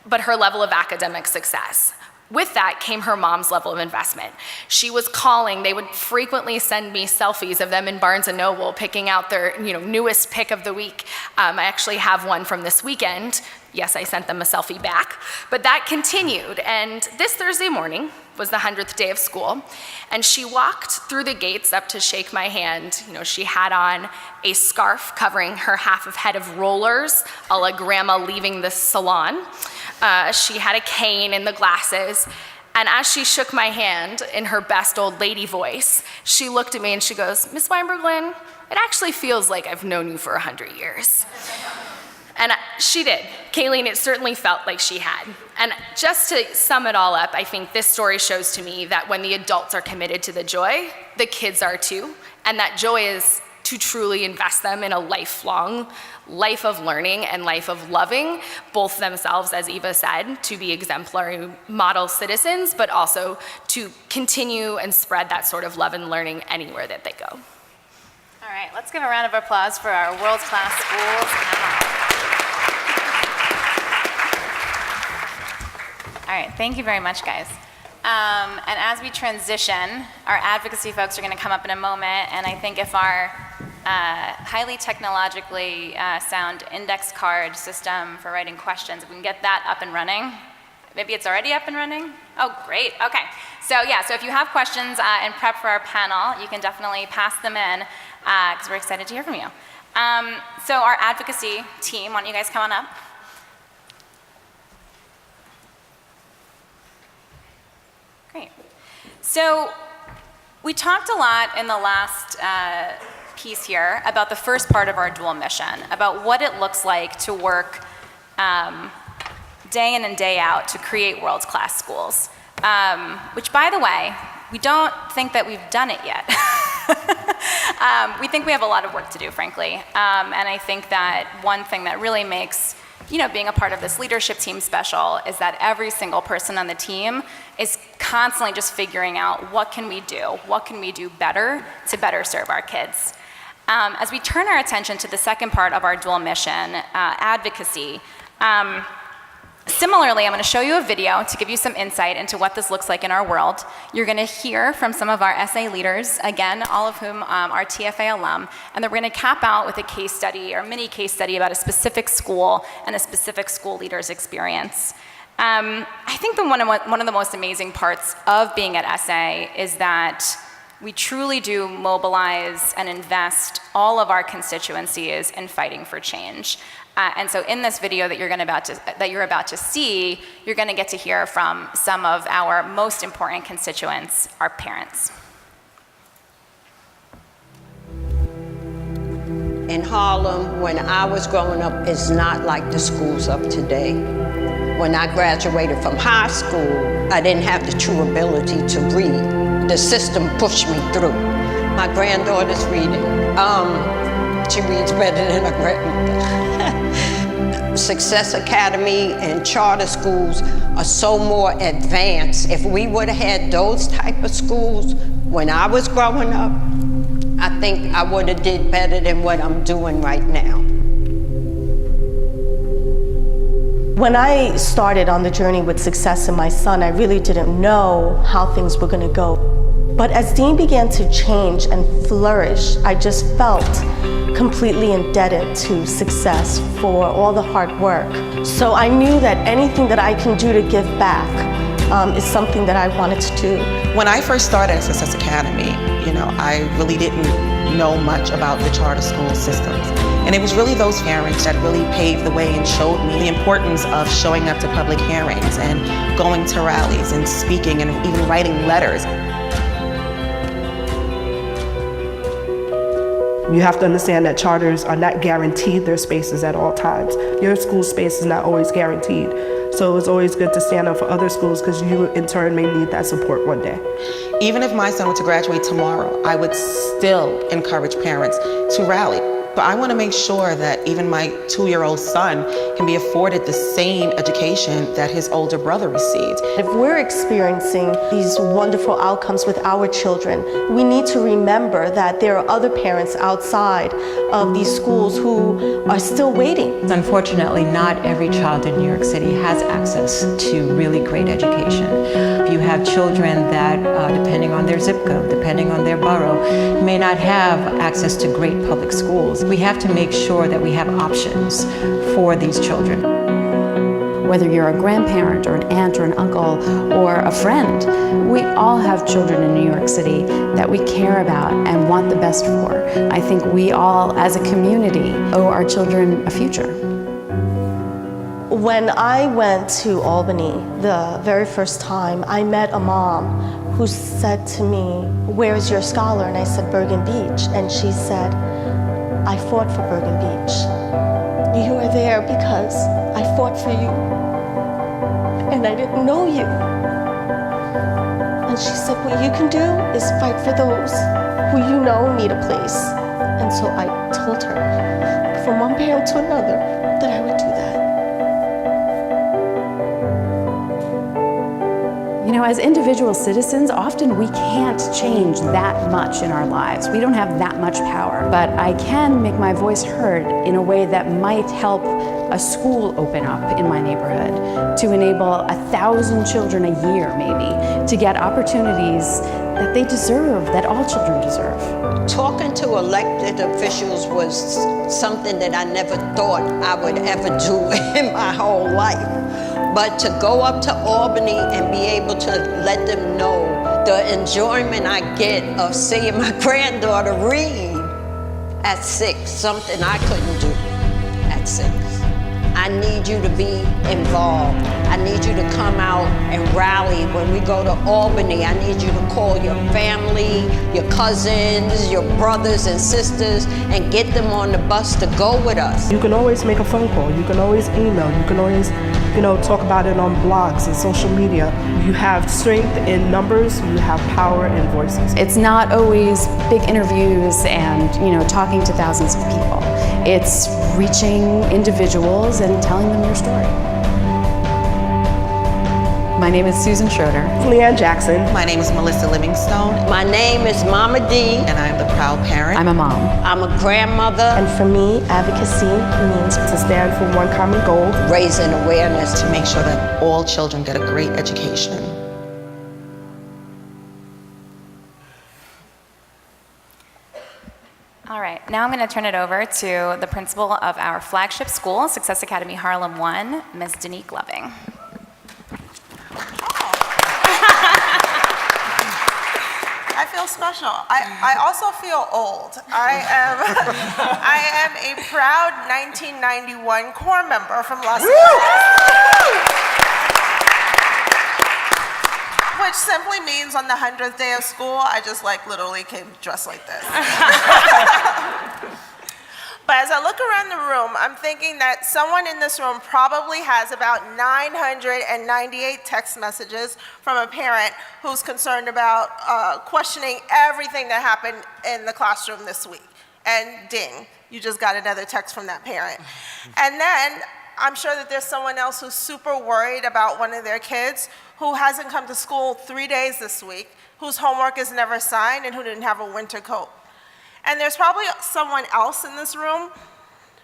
but her level of academic success. With that came her mom's level of investment. She was calling, they would frequently send me selfies of them in Barnes & Noble picking out their newest pick of the week. I actually have one from this weekend. Yes, I sent them a selfie back, but that continued. And this Thursday morning was the 100th day of school, and she walked through the gates up to shake my hand. She had on a scarf covering her half of head of rollers, a la grandma leaving the salon. She had a cane and the glasses, and as she shook my hand in her best old lady voice, she looked at me and she goes, "Miss Weinberg-Lynn, it actually feels like I've known you for 100 years. And she did. Kayleen, it certainly felt like she had. And just to sum it all up, I think this story shows to me that when the adults are committed to the joy, the kids are too, and that joy is to truly invest them in a lifelong life of learning and life of loving, both themselves, as Eva said, to be exemplary model citizens, but also to continue and spread that sort of love and learning anywhere that they go. All right, let's give a round of applause for our world-class schools panel. All right, thank you very much, guys. And as we transition, our advocacy folks are going to come up in a moment, and I think if our highly technologically sound index card system for writing questions, if we can get that up and running. Maybe it's already up and running? Oh, great, okay. So if you have questions in prep for our panel, you can definitely pass them in, because we're excited to hear from you. So our advocacy team, why don't you guys come on up? Great. So we talked a lot in the last piece here about the first part of our dual mission, about what it looks like to work day in and day out to create world-class schools, which, by the way, we don't think that we've done it yet. We think we have a lot of work to do, frankly. And I think that one thing that really makes being a part of this leadership team special is that every single person on the team is constantly just figuring out what can we do better to better serve our kids. As we turn our attention to the second part of our dual mission, advocacy, similarly, I'm going to show you a video to give you some insight into what this looks like in our world. You're going to hear from some of our SA leaders, again, all of whom are TFA alum, and then we're going to cap out with a case study or mini case study about a specific school and a specific school leader's experience. I think one of the most amazing parts of being at SA is that we truly do mobilize and invest all of our constituencies in fighting for change. And so in this video that you're about to see, you're going to get to hear from some of our most important constituents, our parents. In Harlem, when I was growing up, it's not like the schools of today. When I graduated from high school, I didn't have the true ability to read. The system pushed me through. My granddaughter's reading. She reads better than her grandmother. Success Academy and charter schools are so more advanced. If we would have had those type of schools when I was growing up, I think I would have did better than what I'm doing right now. When I started on the journey with Success and my son, I really didn't know how things were going to go. But as Dean began to change and flourish, I just felt completely indebted to Success for all the hard work. So I knew that anything that I can do to give back is something that I wanted to do. When I first started at Success Academy, I really didn't know much about the charter school systems. And it was really those parents that really paved the way and showed me the importance of showing up to public hearings and going to rallies and speaking and even writing letters. You have to understand that charters are not guaranteed their spaces at all times. Your school space is not always guaranteed. So it's always good to stand up for other schools because you in turn may need that support one day. Even if my son were to graduate tomorrow, I would still encourage parents to rally. But I want to make sure that even my 2-year-old son can be afforded the same education that his older brother received. If we're experiencing these wonderful outcomes with our children, we need to remember that there are other parents outside of these schools who are still waiting. Unfortunately, not every child in New York City has access to really great education. You have children that, depending on their zip code, depending on their borough, may not have access to great public schools. We have to make sure that we have options for these children. Whether you're a grandparent or an aunt or an uncle or a friend, we all have children in New York City that we care about and want the best for. I think we all, as a community, owe our children a future. When I went to Albany the very first time, I met a mom who said to me, "Where's your scholar?" And I said, "Bergen Beach." And she said, "I fought for Bergen Beach. You were there because I fought for you. And I didn't know you." And she said, "What you can do is fight for those who you know need a place." And so I told her, from one parent to another, that I would do that. You know, as individual citizens, often we can't change that much in our lives. We don't have that much power, but I can make my voice heard in a way that might help a school open up in my neighborhood, to enable 1,000 children a year, maybe, to get opportunities that they deserve, that all children deserve. Talking to elected officials was something that I never thought I would ever do in my whole life. But to go up to Albany and be able to let them know the enjoyment I get of seeing my granddaughter read at 6, something I couldn't do at 6. I need you to be involved. I need you to come out and rally when we go to Albany. I need you to call your family, your cousins, your brothers and sisters, and get them on the bus to go with us. You can always make a phone call. You can always email. You can always talk about it on blogs and social media. You have strength in numbers, you have power in voices. It's not always big interviews and, talking to thousands of people. It's reaching individuals and telling them your story. My name is Susan Schroeder. Leanne Jackson. My name is Melissa Livingstone. My name is Mama D. And I'm the proud parent. I'm a mom. I'm a grandmother. And for me, advocacy means to stand for one common goal. Raising awareness. To make sure that all children get a great education. All right, now I'm going to turn it over to the principal of our flagship school, Success Academy Harlem 1, Ms. Danique Loving. I feel special. I also feel old. I am a proud 1991 Corps member from Los Angeles. Which simply means on the 100th day of school, I just literally came dressed like this. But as I look around the room, I'm thinking that someone in this room probably has about 998 text messages from a parent who's concerned about questioning everything that happened in the classroom this week. And ding, you just got another text from that parent. And then I'm sure that there's someone else who's super worried about one of their kids who hasn't come to school 3 days this week, whose homework is never signed, and who didn't have a winter coat. And there's probably someone else in this room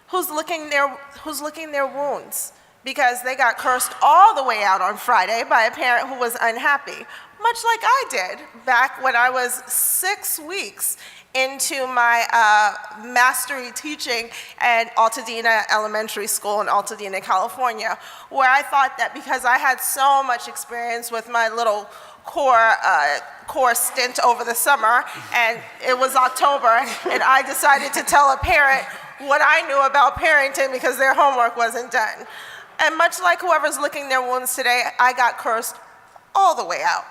who's licking their wounds because they got cursed all the way out on Friday by a parent who was unhappy, much like I did back when I was 6 weeks into my mastery teaching at Altadena Elementary School in Altadena, California, where I thought that because I had so much experience with my little core stint over the summer, and it was October, and I decided to tell a parent what I knew about parenting because their homework wasn't done. And much like whoever's licking their wounds today, I got cursed all the way out.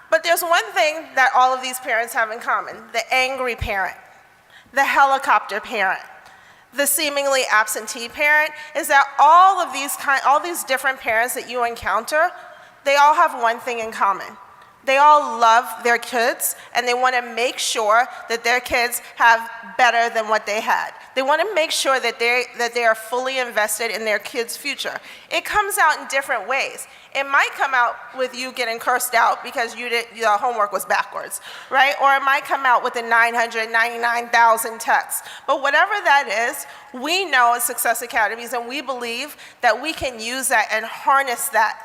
But there's one thing that all of these parents have in common: the angry parent, the helicopter parent, the seemingly absentee parent, is that all these different parents that you encounter, they all have one thing in common. They all love their kids, and they want to make sure that their kids have better than what they had. They want to make sure that they are fully invested in their kids' future. It comes out in different ways. It might come out with you getting cursed out because your homework was backwards, right? Or it might come out with the 999,000 texts. But whatever that is, we know as Success Academies, and we believe that we can use that and harness that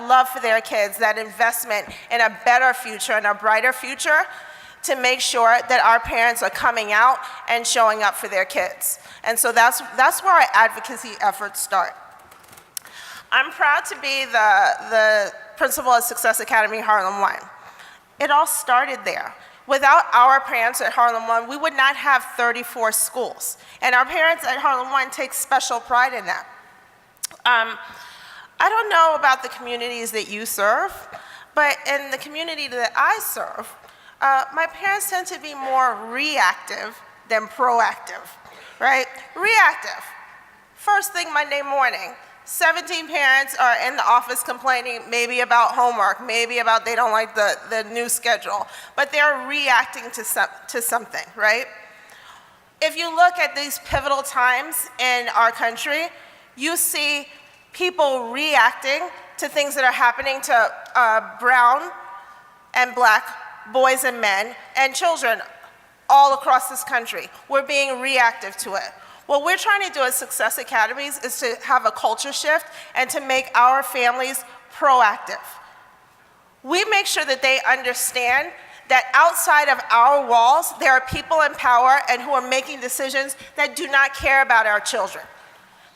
love for their kids, that investment in a better future and a brighter future, to make sure that our parents are coming out and showing up for their kids. And so that's where our advocacy efforts start. I'm proud to be the principal of Success Academy Harlem 1. It all started there. Without our parents at Harlem 1, we would not have 34 schools. And our parents at Harlem 1 take special pride in that. I don't know about the communities that you serve, but in the community that I serve, my parents tend to be more reactive than proactive, right? Reactive. First thing Monday morning, 17 parents are in the office complaining maybe about homework, maybe about they don't like the new schedule, but they're reacting to something, right? If you look at these pivotal times in our country, you see people reacting to things that are happening to brown and black boys and men and children all across this country. We're being reactive to it. What we're trying to do at Success Academies is to have a culture shift and to make our families proactive. We make sure that they understand that outside of our walls, there are people in power and who are making decisions that do not care about our children.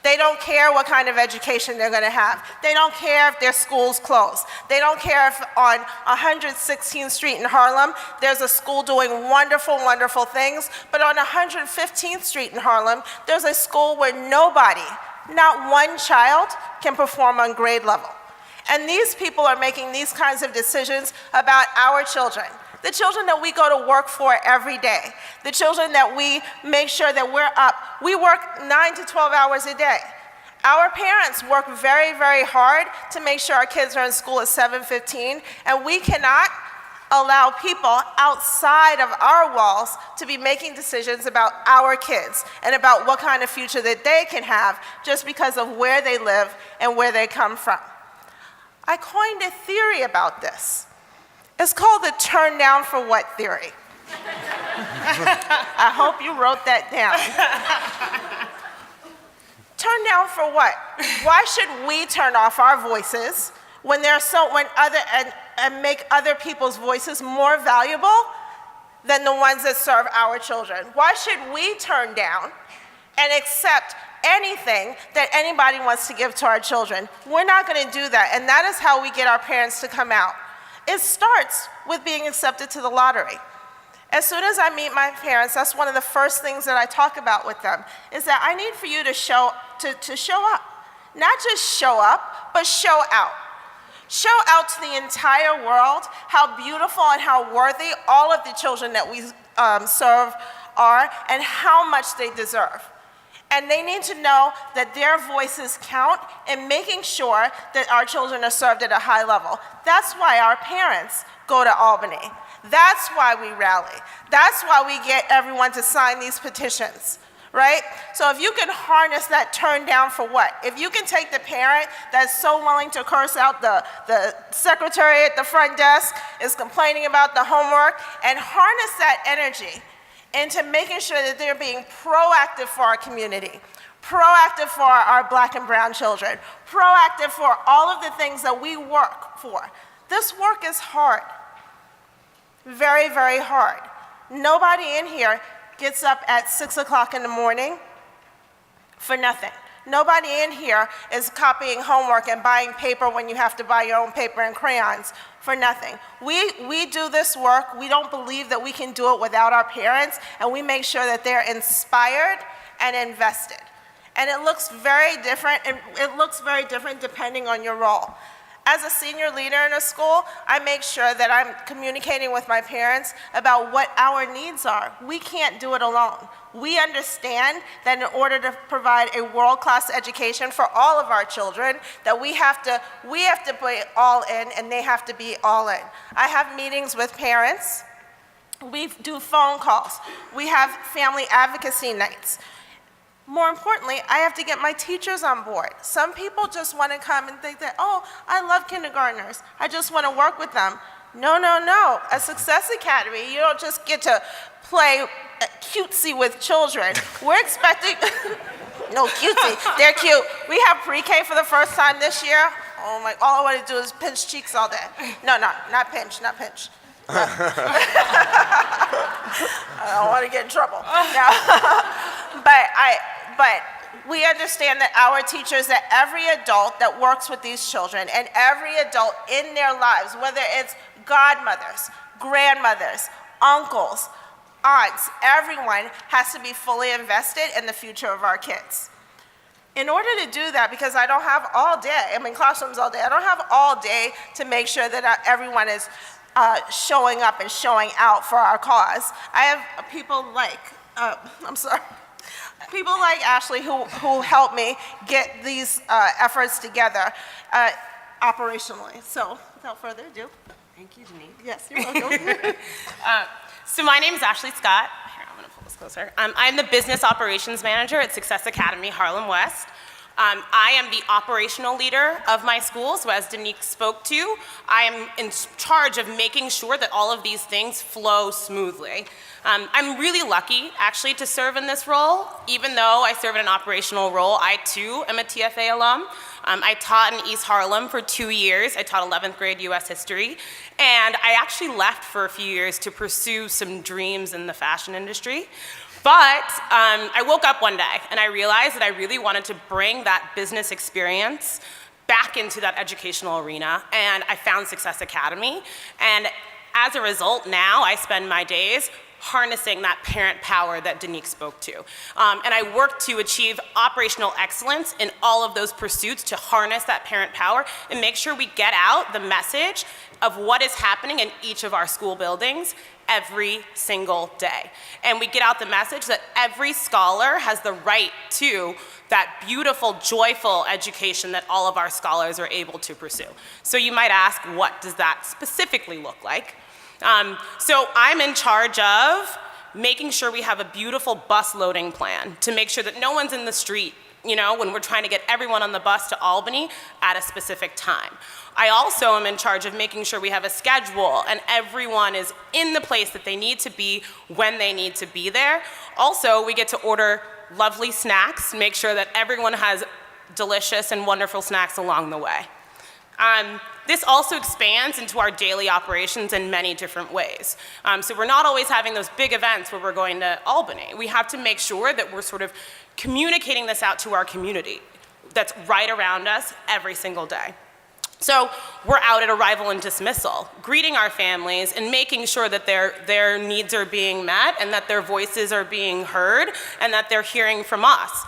They don't care what kind of education they're going to have. They don't care if their school's closed. They don't care if on 116th Street in Harlem, there's a school doing wonderful, wonderful things, but on 115th Street in Harlem, there's a school where nobody, not one child, can perform on grade level. And these people are making these kinds of decisions about our children. The children that we go to work for every day, the children that we make sure that we're up. We work 9 to 12 hours a day. Our parents work very, very hard to make sure our kids are in school at 7:15, and we cannot allow people outside of our walls to be making decisions about our kids and about what kind of future that they can have just because of where they live and where they come from. I coined a theory about this. It's called the turn down for what theory. I hope you wrote that down. Turn down for what? Why should we turn off our voices when and make other people's voices more valuable than the ones that serve our children? Why should we turn down and accept anything that anybody wants to give to our children? We're not going to do that, and that is how we get our parents to come out. It starts with being accepted to the lottery. As soon as I meet my parents, that's one of the first things that I talk about with them, is that I need for you to show up. Not just show up, but show out. Show out to the entire world how beautiful and how worthy all of the children that we serve are and how much they deserve. And they need to know that their voices count in making sure that our children are served at a high level. That's why our parents go to Albany. That's why we rally. That's why we get everyone to sign these petitions, right? So if you can harness that turn down for what? If you can take the parent that's so willing to curse out the secretary at the front desk, is complaining about the homework, and harness that energy into making sure that they're being proactive for our community, proactive for our Black and brown children, proactive for all of the things that we work for. This work is hard. Very, very hard. Nobody in here gets up at 6 o'clock in the morning for nothing. Nobody in here is copying homework and buying paper when you have to buy your own paper and crayons for nothing. We do this work. We don't believe that we can do it without our parents, and we make sure that they're inspired and invested. And it looks very different, and it looks very different depending on your role. As a senior leader in a school, I make sure that I'm communicating with my parents about what our needs are. We can't do it alone. We understand that in order to provide a world-class education for all of our children, that we have to be all in and they have to be all in. I have meetings with parents. We do phone calls. We have family advocacy nights. More importantly, I have to get my teachers on board. Some people just want to come and think that, oh, I love kindergartners. I just want to work with them. No, no, no. At Success Academy, you don't just get to play cutesy with children. We're expecting, no, cutesy, they're cute. We have pre-K for the first time this year. Oh my, all I want to do is pinch cheeks all day. No, not pinch, not pinch. I don't want to get in trouble. No. But we understand that our teachers, that every adult that works with these children and every adult in their lives, whether it's godmothers, grandmothers, uncles, aunts, everyone has to be fully invested in the future of our kids. In order to do that, because I don't have all day, I'm in classrooms all day, I don't have all day to make sure that everyone is showing up and showing out for our cause. I have people like, people like Ashley who help me get these efforts together operationally. So without further ado. Thank you, Denise. Yes, you're welcome. So my name is Ashley Scott. Here, I'm going to pull this closer. I'm the Business Operations Manager at Success Academy, Harlem West. I am the operational leader of my school, so as Denise spoke to, I am in charge of making sure that all of these things flow smoothly. I'm really lucky, actually, to serve in this role. Even though I serve in an operational role, I too am a TFA alum. I taught in East Harlem for 2 years. I taught 11th grade US history, and I actually left for a few years to pursue some dreams in the fashion industry. But I woke up one day and I realized that I really wanted to bring that business experience back into that educational arena, and I found Success Academy. And as a result, now I spend my days harnessing that parent power that Danique spoke to. And I work to achieve operational excellence in all of those pursuits to harness that parent power and make sure we get out the message of what is happening in each of our school buildings every single day. And we get out the message that every scholar has the right to that beautiful, joyful education that all of our scholars are able to pursue. So you might ask, what does that specifically look like? So I'm in charge of making sure we have a beautiful bus loading plan to make sure that no one's in the street, you know, when we're trying to get everyone on the bus to Albany at a specific time. I also am in charge of making sure we have a schedule and everyone is in the place that they need to be when they need to be there. Also, we get to order lovely snacks, make sure that everyone has delicious and wonderful snacks along the way. This also expands into our daily operations in many different ways. So we're not always having those big events where we're going to Albany. We have to make sure that we're sort of communicating this out to our community that's right around us every single day. So we're out at arrival and dismissal, greeting our families and making sure that their needs are being met and that their voices are being heard and that they're hearing from us.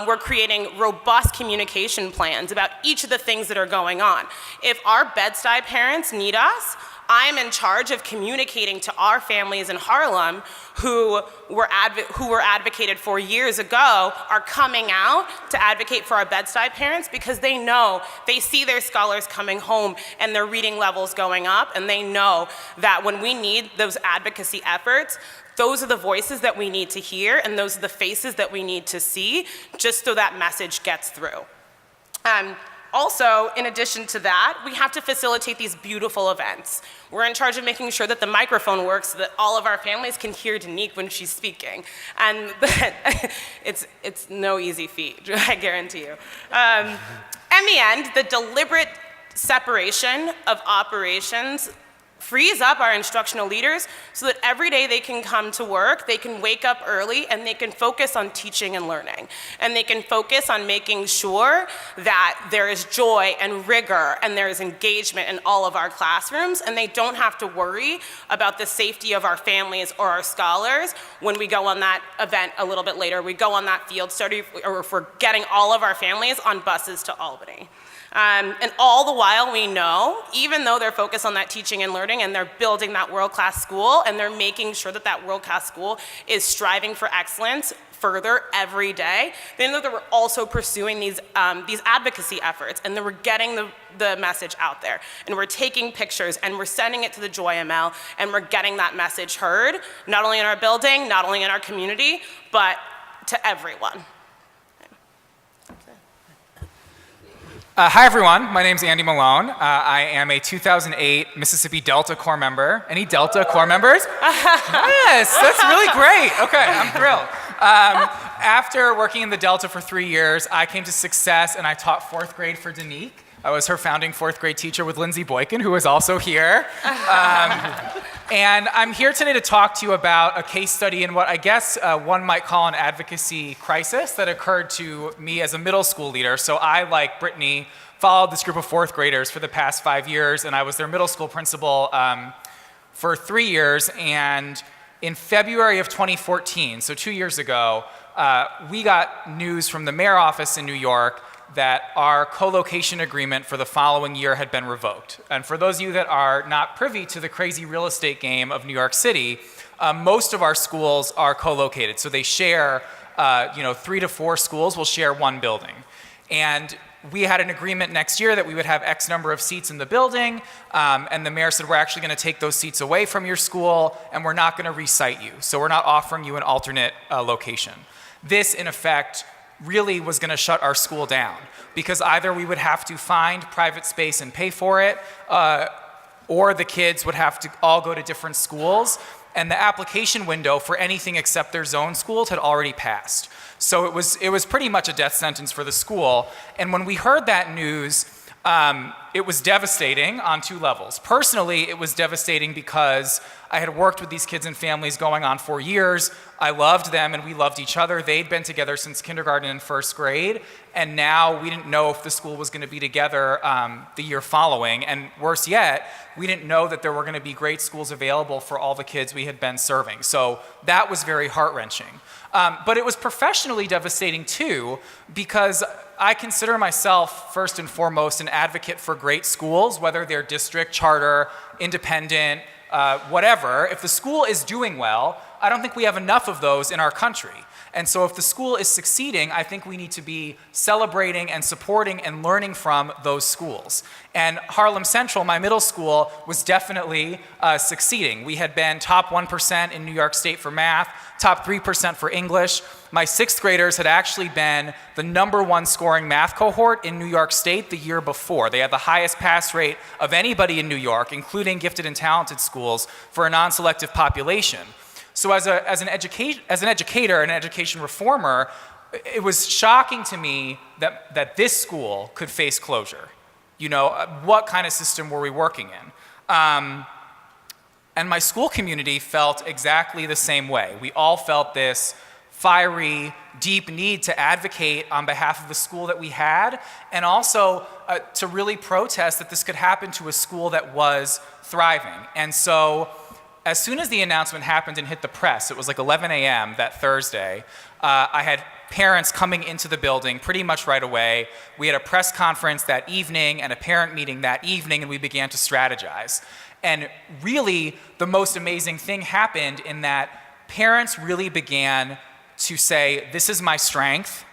We're creating robust communication plans about each of the things that are going on. If our Bed-Stuy parents need us, I'm in charge of communicating to our families in Harlem who were advocated for years ago are coming out to advocate for our Bed-Stuy parents because they know, they see their scholars coming home and their reading levels going up, and they know that when we need those advocacy efforts, those are the voices that we need to hear and those are the faces that we need to see just so that message gets through. Also, in addition to that, we have to facilitate these beautiful events. We're in charge of making sure that the microphone works so that all of our families can hear Danique when she's speaking. And it's no easy feat, I guarantee you. In the end, the deliberate separation of operations frees up our instructional leaders so that every day they can come to work, they can wake up early, and they can focus on teaching and learning. And they can focus on making sure that there is joy and rigor and there is engagement in all of our classrooms, and they don't have to worry about the safety of our families or our scholars when we go on that event a little bit later. We go on that field study, or if we're getting all of our families on buses to Albany. And all the while we know, even though they're focused on that teaching and learning and they're building that world-class school and they're making sure that that world-class school is striving for excellence further every day, they know that we're also pursuing these advocacy efforts and that we're getting the message out there. And we're taking pictures and we're sending it to the Joy ML and we're getting that message heard, not only in our building, not only in our community, but to everyone. Hi everyone, my name's Andy Malone. I am a 2008 Mississippi Delta Corps member. Any Delta Corps members? Yes, that's really great. Okay, I'm thrilled. After working in the Delta for 3 years, I came to Success and I taught 4th grade for Danique. I was her founding 4th grade teacher with Lindsay Boykin, who is also here. And I'm here today to talk to you about a case study in what I guess one might call an advocacy crisis that occurred to me as a middle school leader. So I, like Brittany, followed this group of 4th graders for the past 5 years, and I was their middle school principal for 3 years. And in February of 2014, so 2 years ago, we got news from the mayor office in New York that our co-location agreement for the following year had been revoked. And for those of you that are not privy to the crazy real estate game of New York City, most of our schools are co-located. So they share, 3 to 4 schools will share one building. And we had an agreement next year that we would have X number of seats in the building, and the mayor said, we're actually gonna take those seats away from your school, and we're not gonna re-site you. So we're not offering you an alternate location. This, in effect, really was going to shut our school down because either we would have to find private space and pay for it, or the kids would have to all go to different schools, and the application window for anything except their zone schools had already passed. So it was pretty much a death sentence for the school. And when we heard that news, It was devastating on two levels. Personally, it was devastating because I had worked with these kids and families going on for years. I loved them and we loved each other. They'd been together since kindergarten and first grade, and now we didn't know if the school was going to be together the year following. And worse yet, we didn't know that there were going to be great schools available for all the kids we had been serving. So that was very heart-wrenching. But it was professionally devastating too, because I consider myself, first and foremost, an advocate for great schools, whether they're district, charter, independent, whatever. If the school is doing well, I don't think we have enough of those in our country. And so if the school is succeeding, I think we need to be celebrating and supporting and learning from those schools. And Harlem Central, my middle school, was definitely succeeding. We had been top 1% in New York State for math, top 3% for English. My sixth graders had actually been the #1 scoring math cohort in New York State the year before. They had the highest pass rate of anybody in New York, including gifted and talented schools, for a non-selective population. So as an educator and an education reformer, it was shocking to me that this school could face closure. You know, what kind of system were we working in? And my school community felt exactly the same way. We all felt this fiery, deep need to advocate on behalf of the school that we had, and also to really protest that this could happen to a school that was thriving. And so as soon as the announcement happened and hit the press, it was like 11 a.m. that Thursday, I had parents coming into the building pretty much right away. We had a press conference that evening and a parent meeting that evening, and we began to strategize. And really, the most amazing thing happened in that parents really began to say, this is my strength,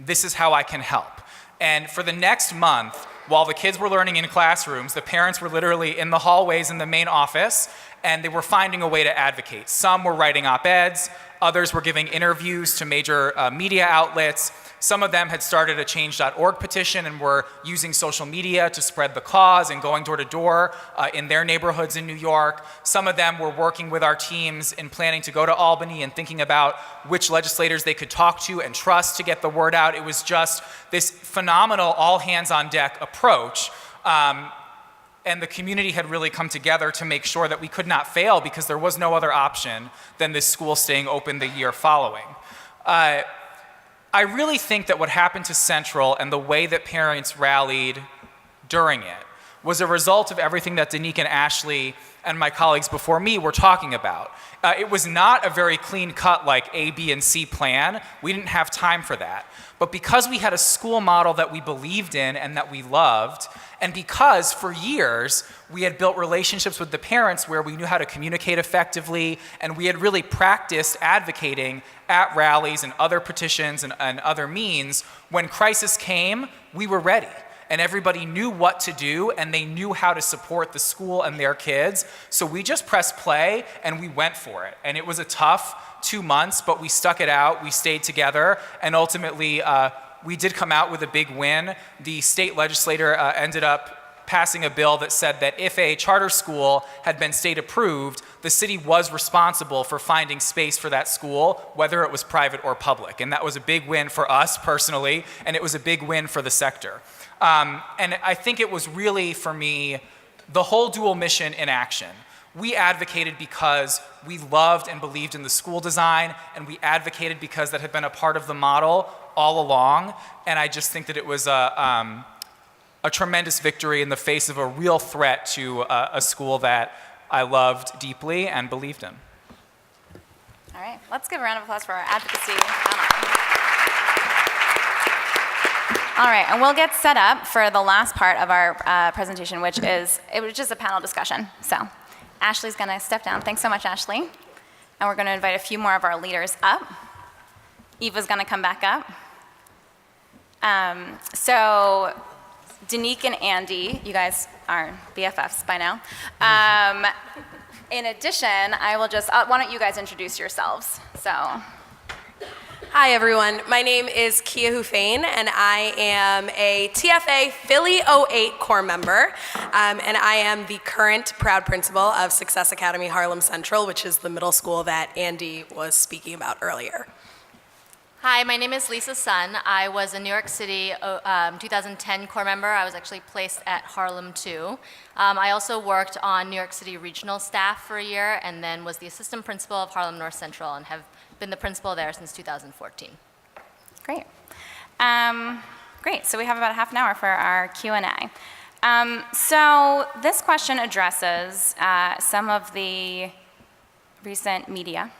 this is how I can help. And for the next month, while the kids were learning in classrooms, the parents were literally in the hallways in the main office, and they were finding a way to advocate. Some were writing op-eds, others were giving interviews to major media outlets. Some of them had started a change.org petition and were using social media to spread the cause and going door to door in their neighborhoods in New York. Some of them were working with our teams in planning to go to Albany and thinking about which legislators they could talk to and trust to get the word out. It was just this phenomenal all hands on deck approach. And the community had really come together to make sure that we could not fail, because there was no other option than this school staying open the year following. I really think that what happened to Central and the way that parents rallied during it was a result of everything that Danique and Ashley and my colleagues before me were talking about. It was not a very clean-cut like A, B, and C plan. We didn't have time for that. But because we had a school model that we believed in and that we loved, and because for years we had built relationships with the parents where we knew how to communicate effectively, and we had really practiced advocating at rallies and other petitions and other means, when crisis came, we were ready. And everybody knew what to do, and they knew how to support the school and their kids. So we just pressed play and we went for it. And it was a tough 2 months, but we stuck it out, we stayed together, and ultimately we did come out with a big win. The state legislator ended up passing a bill that said that if a charter school had been state approved, the city was responsible for finding space for that school, whether it was private or public. And that was a big win for us personally, and it was a big win for the sector. And I think it was really, for me, the whole dual mission in action. We advocated because we loved and believed in the school design, and we advocated because that had been a part of the model all along. And I just think that it was a tremendous victory in the face of a real threat to a school that I loved deeply and believed in. All right, let's give a round of applause for our advocacy panel. All right, and we'll get set up for the last part of our presentation, which is just a panel discussion. So Ashley's gonna step down. Thanks so much, Ashley. And we're gonna invite a few more of our leaders up. Eva's gonna come back up. So Danique and Andy, you guys are BFFs by now. In addition, I will just, why don't you guys introduce yourselves? So. Hi everyone, my name is Kia Hufane and I am a TFA Philly 08 core member and I am the current proud principal of Success Academy Harlem Central, which is the middle school that Andy was speaking about earlier. Hi, my name is Lisa Sun. I was a New York City 2010 Corps member. I was actually placed at Harlem 2. I also worked on New York City regional staff for a year and then was the assistant principal of Harlem North Central and have been the principal there since 2014. Great. Great, so we have about half an hour for our Q&A. So this question addresses some of the recent media.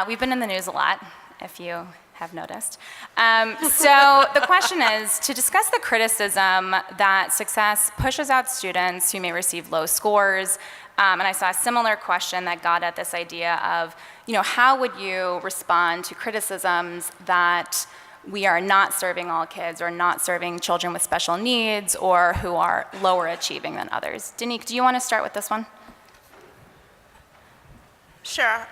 We've been in the news a lot, if you have noticed. So the question is to discuss the criticism that success pushes out students who may receive low scores. And I saw a similar question that got at this idea of, how would you respond to criticisms that we are not serving all kids or not serving children with special needs or who are lower achieving than others? Danique, do you want to start with this one? Sure.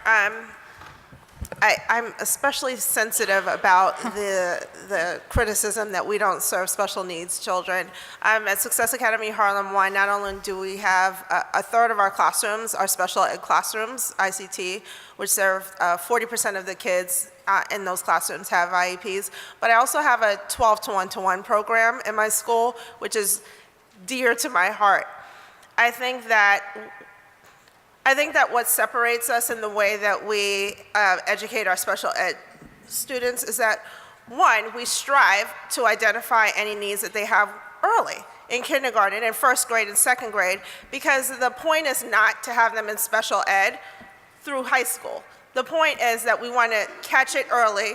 I'm especially sensitive about the criticism that we don't serve special needs children. At Success Academy Harlem 1, not only do we have a third of our classrooms are special ed classrooms, ICT, which serve 40% of the kids in those classrooms have IEPs, but I also have a 12-to-1-to-1 program in my school, which is dear to my heart. I think that what separates us in the way that we educate our special ed students is that, one, we strive to identify any needs that they have early in kindergarten, in first grade and second grade, because the point is not to have them in special ed through high school. The point is that we want to catch it early,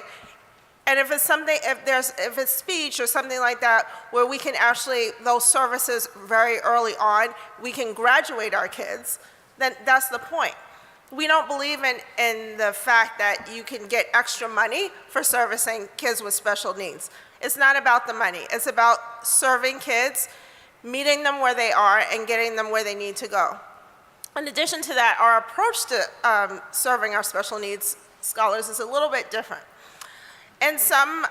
and if it's something, if it's speech or something like that, where we can actually, those services very early on, we can graduate our kids, then that's the point. We don't believe in the fact that you can get extra money for servicing kids with special needs. It's not about the money. It's about serving kids, meeting them where they are, and getting them where they need to go. In addition to that, our approach to serving our special needs scholars is a little bit different. In some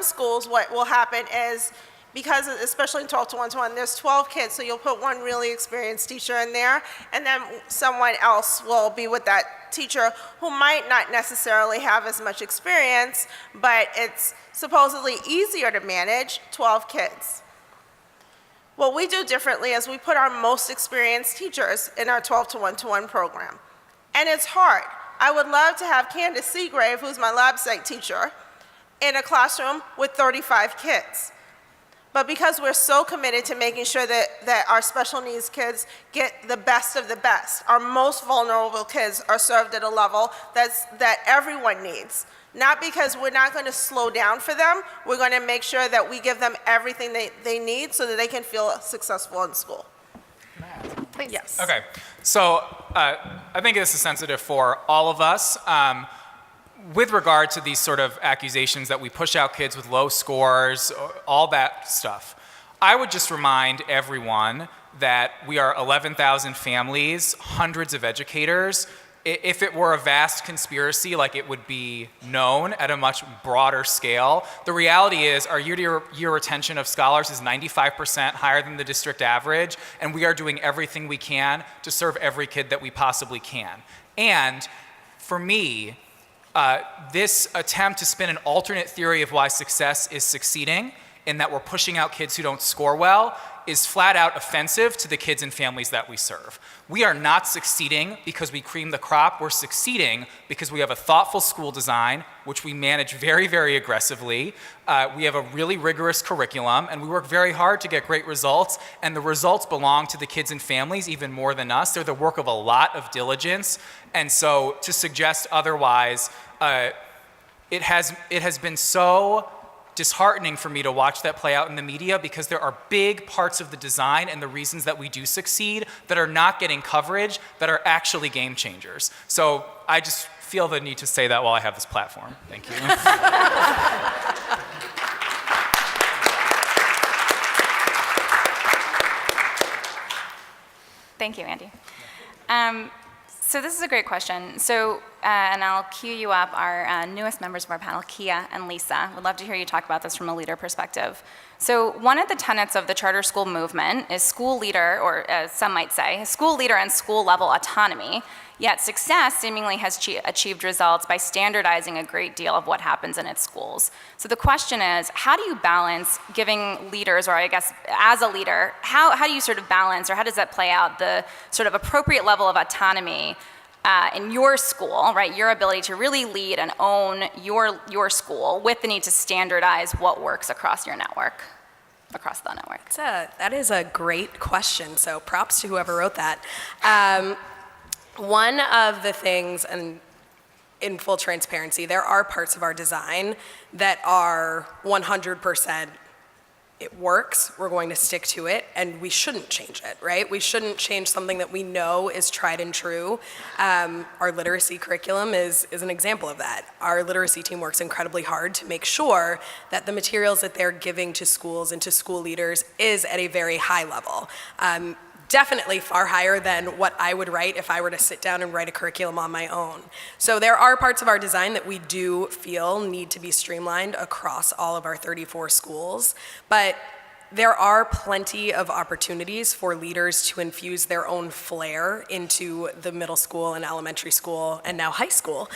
schools, what will happen is, because especially in 12-to-1-to-1, there's 12 kids, so you'll put one really experienced teacher in there, and then someone else will be with that teacher who might not necessarily have as much experience, but it's supposedly easier to manage 12 kids. What we do differently is we put our most experienced teachers in our 12-to-1-to-1 program. And it's hard. I would love to have Candace Seagrave, who's my lab psych teacher, in a classroom with 35 kids. But because we're so committed to making sure that our special needs kids get the best of the best, our most vulnerable kids are served at a level that everyone needs. Not because we're not going to slow down for them, we're going to make sure that we give them everything they need so that they can feel successful in school. Please. Yes. Okay, so I think this is sensitive for all of us. With regard to these sort of accusations that we push out kids with low scores, all that stuff, I would just remind everyone that we are 11,000 families, hundreds of educators. If it were a vast conspiracy, like it would be known at a much broader scale. The reality is our year-to-year retention of scholars is 95% higher than the district average, and we are doing everything we can to serve every kid that we possibly can. And for me, this attempt to spin an alternate theory of why success is succeeding, in that we're pushing out kids who don't score well, is flat out offensive to the kids and families that we serve. We are not succeeding because we cream the crop. We're succeeding because we have a thoughtful school design, which we manage very, very aggressively. We have a really rigorous curriculum, and we work very hard to get great results, and the results belong to the kids and families even more than us. They're the work of a lot of diligence, and so to suggest otherwise, it has been so disheartening for me to watch that play out in the media, because there are big parts of the design and the reasons that we do succeed that are not getting coverage, that are actually game changers. So I just feel the need to say that while I have this platform. Thank you. Thank you, Andy. So this is a great question. So, and I'll cue you up, our newest members of our panel, Kia and Lisa. Would love to hear you talk about this from a leader perspective. So one of the tenets of the charter school movement is school leader, or as some might say, school leader and school level autonomy. Yet success seemingly has achieved results by standardizing a great deal of what happens in its schools. So the question is, how do you balance giving leaders, or I guess as a leader, how do you sort of balance, or how does that play out, the sort of appropriate level of autonomy in your school, right? Your ability to really lead and own your school with the need to standardize what works across your network, across the network. That is a great question, so props to whoever wrote that. One of the things, and in full transparency, there are parts of our design that are 100%, it works, we're going to stick to it, and we shouldn't change it, right? We shouldn't change something that we know is tried and true. Our literacy curriculum is an example of that. Our literacy team works incredibly hard to make sure that the materials that they're giving to schools and to school leaders is at a very high level. Definitely far higher than what I would write if I were to sit down and write a curriculum on my own. So there are parts of our design that we do feel need to be streamlined across all of our 34 schools, but there are plenty of opportunities for leaders to infuse their own flair into the middle school and elementary school and now high school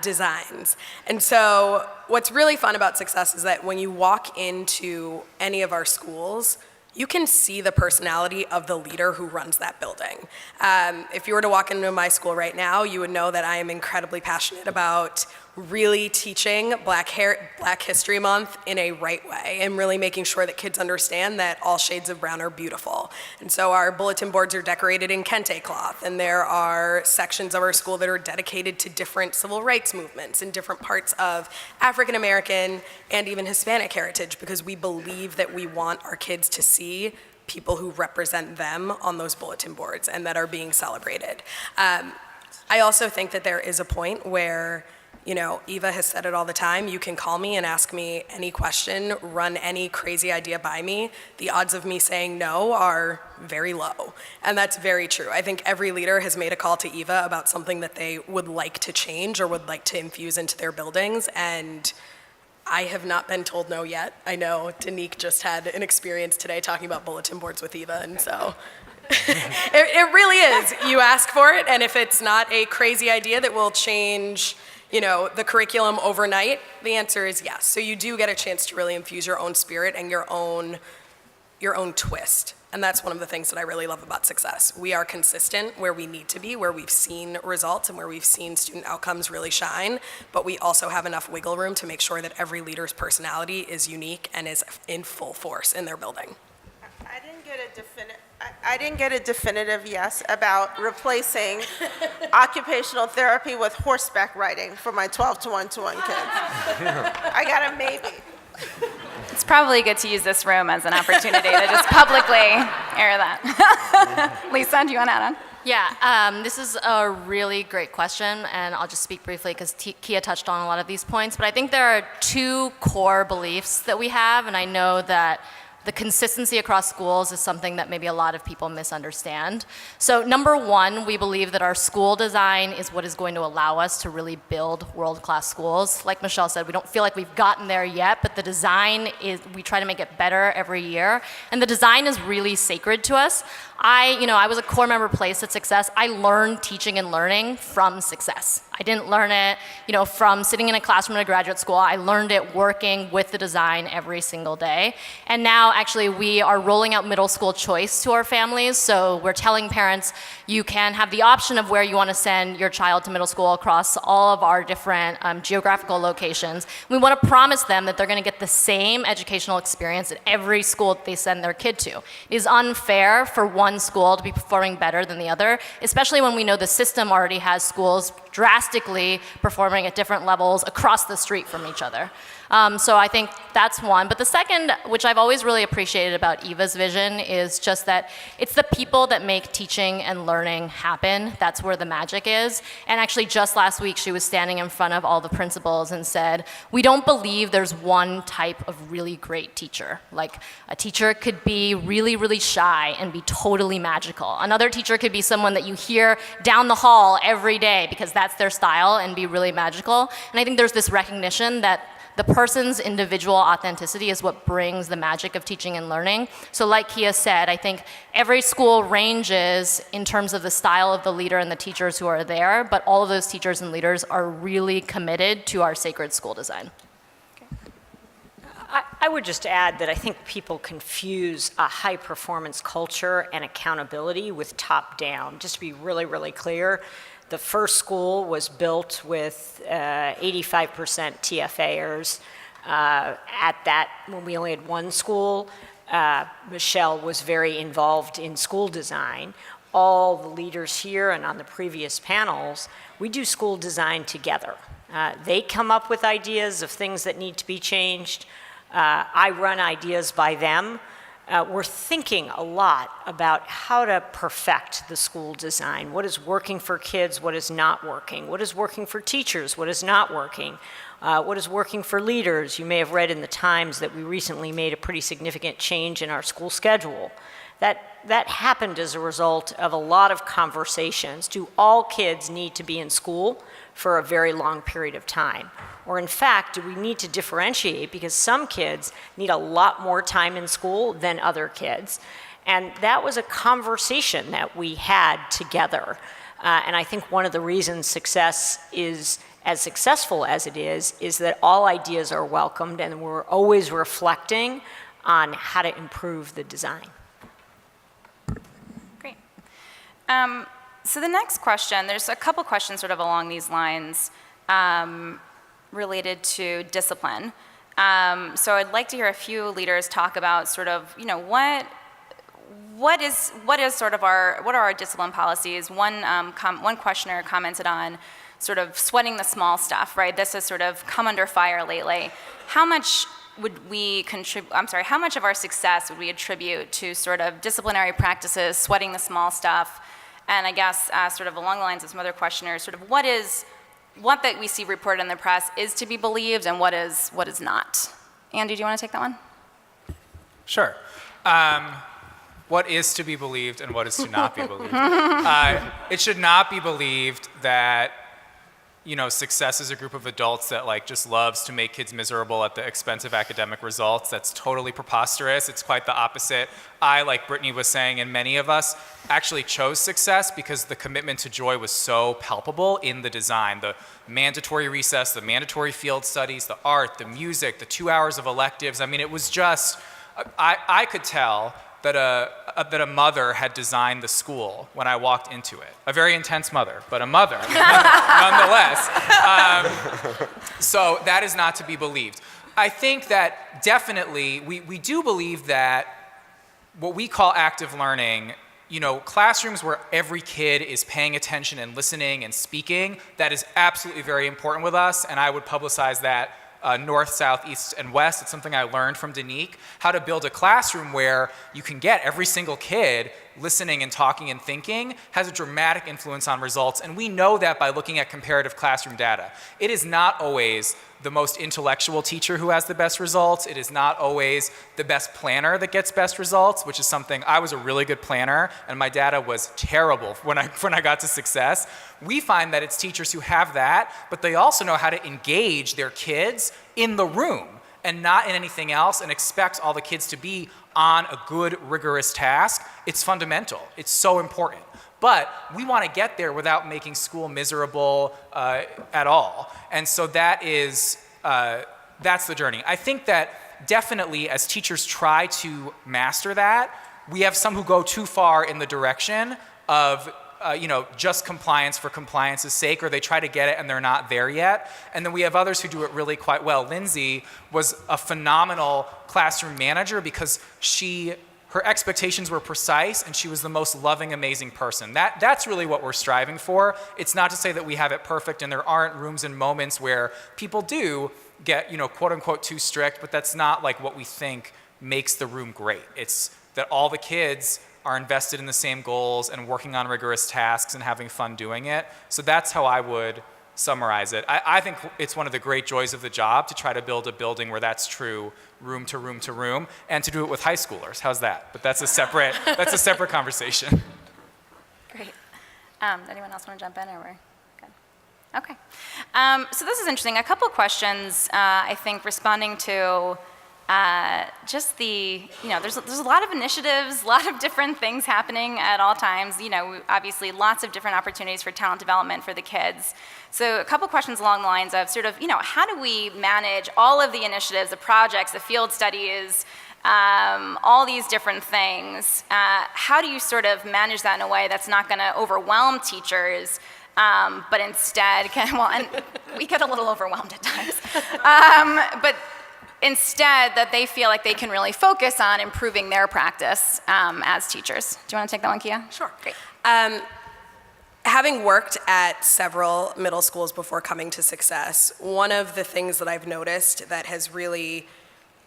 designs. And so what's really fun about Success is that when you walk into any of our schools, you can see the personality of the leader who runs that building. If you were to walk into my school right now, you would know that I am incredibly passionate about really teaching Black History Month in a right way and really making sure that kids understand that all shades of brown are beautiful. And so our bulletin boards are decorated in kente cloth, and there are sections of our school that are dedicated to different civil rights movements and different parts of African American and even Hispanic heritage, because we believe that we want our kids to see people who represent them on those bulletin boards and that are being celebrated. I also think that there is a point where, you know, Eva has said it all the time, you can call me and ask me any question, run any crazy idea by me. The odds of me saying no are very low, and that's very true. I think every leader has made a call to Eva about something that they would like to change or would like to infuse into their buildings, and I have not been told no yet. I know Danique just had an experience today talking about bulletin boards with Eva, and so it really is. You ask for it, and if it's not a crazy idea that will change, you know, the curriculum overnight, the answer is yes. So you do get a chance to really infuse your own spirit and your own twist. And that's one of the things that I really love about Success. We are consistent where we need to be, where we've seen results and where we've seen student outcomes really shine, but we also have enough wiggle room to make sure that every leader's personality is unique and is in full force in their building. I didn't get a definitive yes about replacing occupational therapy with horseback riding for my 12 to 1-to-1 kids. I got a maybe. It's probably good to use this room as an opportunity to just publicly air that. Lisa, do you want to add on? Yeah, this is a really great question, and I'll just speak briefly because Kia touched on a lot of these points, but I think there are two core beliefs that we have, and I know that the consistency across schools is something that maybe a lot of people misunderstand. So number one, we believe that our school design is what is going to allow us to really build world-class schools. Like Michelle said, we don't feel like we've gotten there yet, but the design is, we try to make it better every year. And the design is really sacred to us. I was a core member placed at Success. I learned teaching and learning from Success. I didn't learn it, from sitting in a classroom in a graduate school. I learned it working with the design every single day. And now, actually, we are rolling out middle school choice to our families. So we're telling parents you can have the option of where you want to send your child to middle school across all of our different geographical locations. We want to promise them that they're going to get the same educational experience at every school that they send their kid to. It is unfair for one school to be performing better than the other, especially when we know the system already has schools drastically performing at different levels across the street from each other. So I think that's one. But the second, which I've always really appreciated about Eva's vision, is just that it's the people that make teaching and learning happen. That's where the magic is. And actually just last week, she was standing in front of all the principals and said, we don't believe there's one type of really great teacher. Like a teacher could be really, really shy and be totally magical. Another teacher could be someone that you hear down the hall every day because that's their style and be really magical. And I think there's this recognition that the person's individual authenticity is what brings the magic of teaching and learning. So like Kia said, I think every school ranges in terms of the style of the leader and the teachers who are there, but all of those teachers and leaders are really committed to our sacred school design. I would just add that I think people confuse a high-performance culture and accountability with top-down. Just to be really, really clear, the first school was built with 85% TFAers. At that, when we only had one school, Michelle was very involved in school design. All the leaders here and on the previous panels, we do school design together. They come up with ideas of things that need to be changed. I run ideas by them. We're thinking a lot about how to perfect the school design. What is working for kids, what is not working? What is working for teachers, what is not working? What is working for leaders? You may have read in the Times that we recently made a pretty significant change in our school schedule. That happened as a result of a lot of conversations. Do all kids need to be in school for a very long period of time? Or in fact, do we need to differentiate because some kids need a lot more time in school than other kids? And that was a conversation that we had together. And I think one of the reasons success is as successful as it is that all ideas are welcomed and we're always reflecting on how to improve the design. Great. So the next question, there's a couple questions sort of along these lines related to discipline. So I'd like to hear a few leaders talk about sort of, you know, what are our discipline policies? One questioner commented on sort of sweating the small stuff, right? This has sort of come under fire lately. How much how much of our success would we attribute to sort of disciplinary practices, sweating the small stuff? And I guess sort of along the lines of some other questioners, sort of what that we see reported in the press is to be believed and what is not. Andy, do you want to take that one? Sure. What is to be believed and what is to not be believed? It should not be believed that, you know, success is a group of adults that like just loves to make kids miserable at the expense of academic results. That's totally preposterous. It's quite the opposite. I, like Brittany was saying, and many of us actually chose success because the commitment to joy was so palpable in the design. The mandatory recess, the mandatory field studies, the art, the music, the 2 hours of electives. I mean, it was just, I could tell that a mother had designed the school when I walked into it. A very intense mother, but a mother nonetheless. So that is not to be believed. I think that definitely we do believe that what we call active learning, you know, classrooms where every kid is paying attention and listening and speaking, that is absolutely very important with us, and I would publicize that north, south, east, and west. It's something I learned from Danique, how to build a classroom where you can get every single kid listening and talking and thinking has a dramatic influence on results, and we know that by looking at comparative classroom data. It is not always the most intellectual teacher who has the best results. It is not always the best planner that gets best results, which is something, I was a really good planner and my data was terrible when I got to success. We find that it's teachers who have that, but they also know how to engage their kids in the room and not in anything else and expect all the kids to be on a good, rigorous task. It's fundamental. It's so important. But we want to get there without making school miserable at all. And so that is, that's the journey. I think that definitely as teachers try to master that, we have some who go too far in the direction of you know, just compliance for compliance's sake, or they try to get it and they're not there yet. And then we have others who do it really quite well. Lindsay was a phenomenal classroom manager because her expectations were precise and she was the most loving, amazing person. That's really what we're striving for. It's not to say that we have it perfect and there aren't rooms and moments where people do get, you know, quote unquote too strict, but that's not like what we think makes the room great. It's that all the kids are invested in the same goals and working on rigorous tasks and having fun doing it. So that's how I would summarize it. I think it's one of the great joys of the job to try to build a building where that's true, room to room to room, and to do it with high schoolers. How's that? But that's a separate conversation. Great. Anyone else want to jump in, or we're good? Okay. So this is interesting. A couple of questions, I think, responding to just the, there's a lot of initiatives, a lot of different things happening at all times. Obviously lots of different opportunities for talent development for the kids. So a couple questions along the lines of sort of, how do we manage all of the initiatives, the projects, the field studies, all these different things? How do you sort of manage that in a way that's not going to overwhelm teachers, but instead and we get a little overwhelmed at times, but instead that they feel like they can really focus on improving their practice as teachers. Do you want to take that one, Kia? Sure. Great. Having worked at several middle schools before coming to Success, one of the things that I've noticed that has really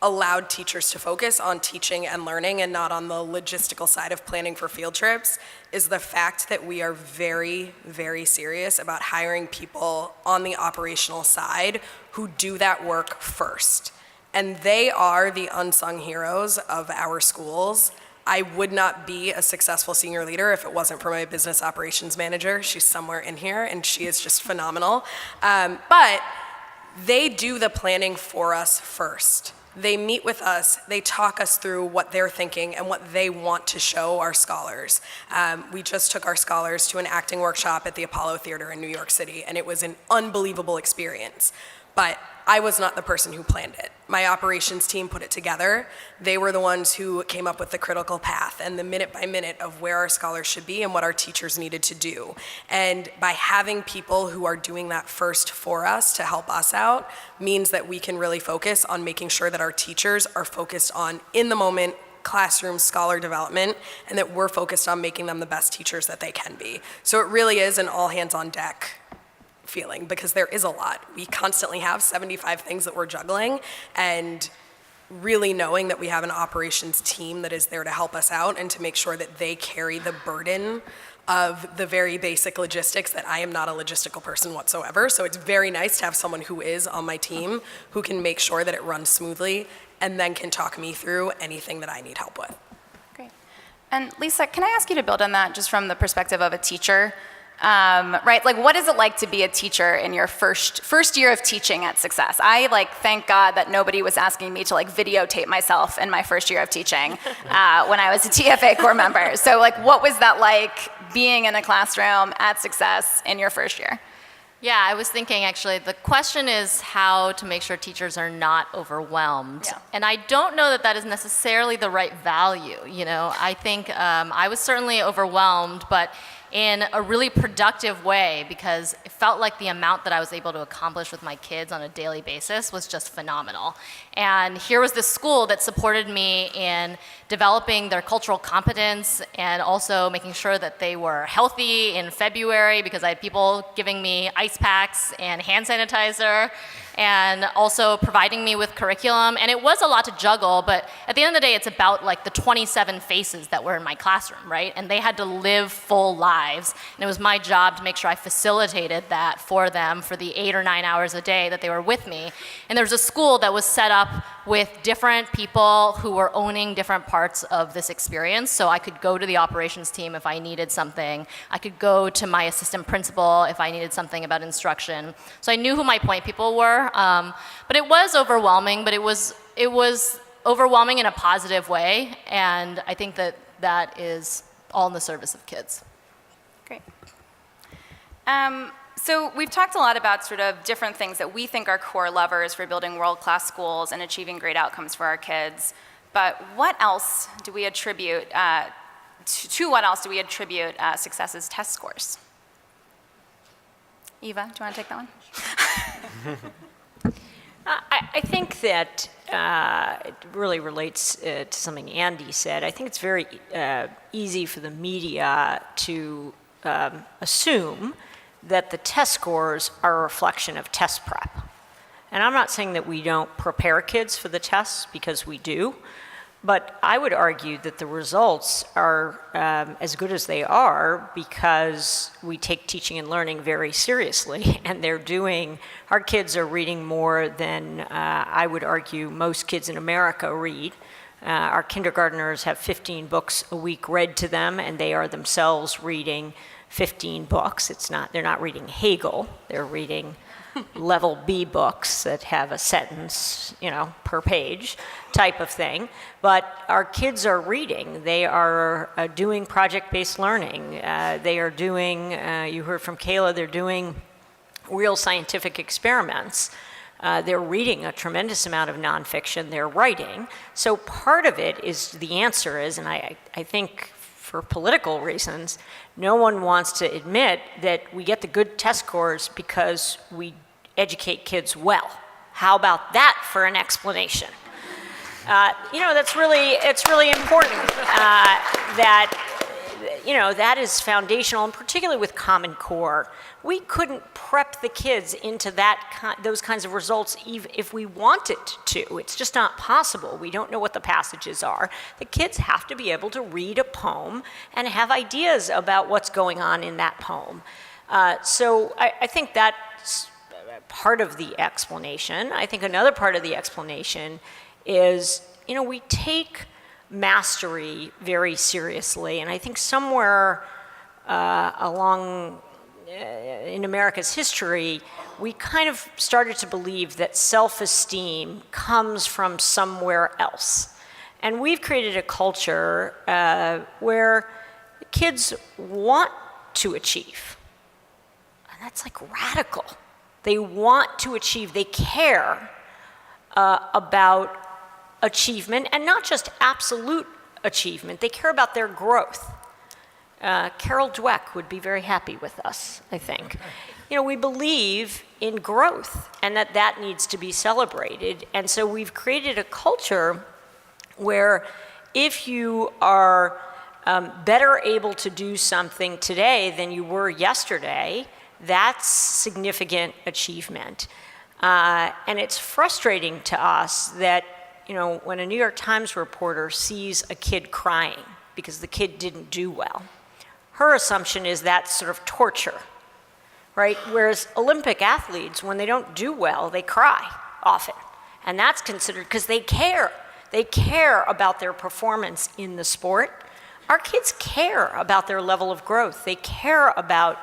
allowed teachers to focus on teaching and learning and not on the logistical side of planning for field trips is the fact that we are very, very serious about hiring people on the operational side who do that work first. And they are the unsung heroes of our schools. I would not be a successful senior leader if it wasn't for my business operations manager. She's somewhere in here, and she is just phenomenal. But they do the planning for us first. They meet with us, they talk us through what they're thinking and what they want to show our scholars. We just took our scholars to an acting workshop at the Apollo Theater in New York City, and it was an unbelievable experience. But I was not the person who planned it. My operations team put it together. They were the ones who came up with the critical path and the minute by minute of where our scholars should be and what our teachers needed to do. And by having people who are doing that first for us to help us out means that we can really focus on making sure that our teachers are focused on in the moment classroom scholar development and that we're focused on making them the best teachers that they can be. So it really is an all hands on deck feeling because there is a lot. We constantly have 75 things that we're juggling, and really knowing that we have an operations team that is there to help us out and to make sure that they carry the burden of the very basic logistics that I am not a logistical person whatsoever. So it's very nice to have someone who is on my team who can make sure that it runs smoothly and then can talk me through anything that I need help with. Great. And Lisa, can I ask you to build on that just from the perspective of a teacher? Right, like what is it like to be a teacher in your first year of teaching at Success? I thank God that nobody was asking me to videotape myself in my first year of teaching when I was a TFA core member. So what was that like being in a classroom at Success in your first year? Yeah, I was thinking actually, the question is how to make sure teachers are not overwhelmed. Yeah. And I don't know that that is necessarily the right value. I think I was certainly overwhelmed, but in a really productive way because it felt like the amount that I was able to accomplish with my kids on a daily basis was just phenomenal. And here was this school that supported me in developing their cultural competence and also making sure that they were healthy in February because I had people giving me ice packs and hand sanitizer and also providing me with curriculum. And it was a lot to juggle, but at the end of the day, it's about the 27 faces that were in my classroom, right? And they had to live full lives. And it was my job to make sure I facilitated that for them for the 8 or 9 hours a day that they were with me. And there was a school that was set up with different people who were owning different parts of this experience. So I could go to the operations team if I needed something. I could go to my assistant principal if I needed something about instruction. So I knew who my point people were. But it was overwhelming, but it was overwhelming in a positive way. And I think that is all in the service of kids. Great. So we've talked a lot about sort of different things that we think are core levers for building world-class schools and achieving great outcomes for our kids. But what else do we attribute, to what else do we attribute Success's test scores? Eva, do you want to take that one? I think that it really relates to something Andy said. I think it's very easy for the media to assume that the test scores are a reflection of test prep. And I'm not saying that we don't prepare kids for the tests, because we do, but I would argue that the results are as good as they are because we take teaching and learning very seriously, and our kids are reading more than I would argue most kids in America read. Our kindergartners have 15 books a week read to them, and they are themselves reading 15 books. They're not reading Hegel, they're reading level B books that have a sentence, per page type of thing. But our kids are reading. They are doing project-based learning. They are doing, you heard from Kayla, they're doing real scientific experiments. They're reading a tremendous amount of nonfiction. They're writing. So part of it is, the answer is, and I think for political reasons, no one wants to admit that we get the good test scores because we educate kids well. How about that for an explanation? It's really important that is foundational, and particularly with Common Core. We couldn't prep the kids into those kinds of results even if we wanted to. It's just not possible. We don't know what the passages are. The kids have to be able to read a poem and have ideas about what's going on in that poem. So I think that's part of the explanation. I think another part of the explanation is, we take mastery very seriously, and I think somewhere along in America's history, we kind of started to believe that self-esteem comes from somewhere else. And we've created a culture where kids want to achieve. And that's like radical. They want to achieve, they care about achievement, and not just absolute achievement, they care about their growth. Carol Dweck would be very happy with us, I think. We believe in growth and that needs to be celebrated. And so we've created a culture where if you are better able to do something today than you were yesterday, that's significant achievement. And it's frustrating to us that, when a New York Times reporter sees a kid crying because the kid didn't do well, her assumption is that's sort of torture, right? Whereas Olympic athletes, when they don't do well, they cry often. And that's considered because they care. They care about their performance in the sport. Our kids care about their level of growth. They care about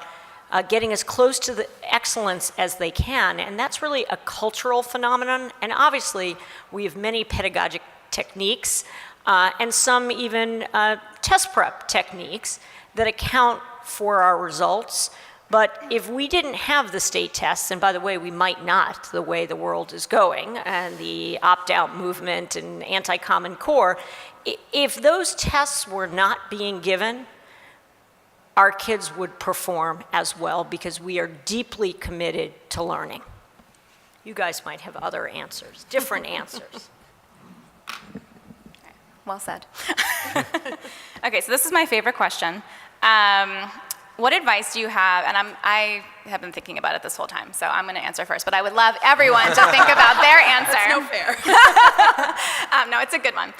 getting as close to the excellence as they can, and that's really a cultural phenomenon. And obviously, we have many pedagogic techniques and some even test prep techniques that account for our results. But if we didn't have the state tests, and by the way, we might not, the way the world is going, and the opt-out movement and anti-Common Core, if those tests were not being given, our kids would perform as well because we are deeply committed to learning. You guys might have other answers, different answers. Well said. Okay, so this is my favorite question. What advice do you have, and I have been thinking about it this whole time, so I'm going to answer first, but I would love everyone to think about their answer. That's no fair. No, it's a good one.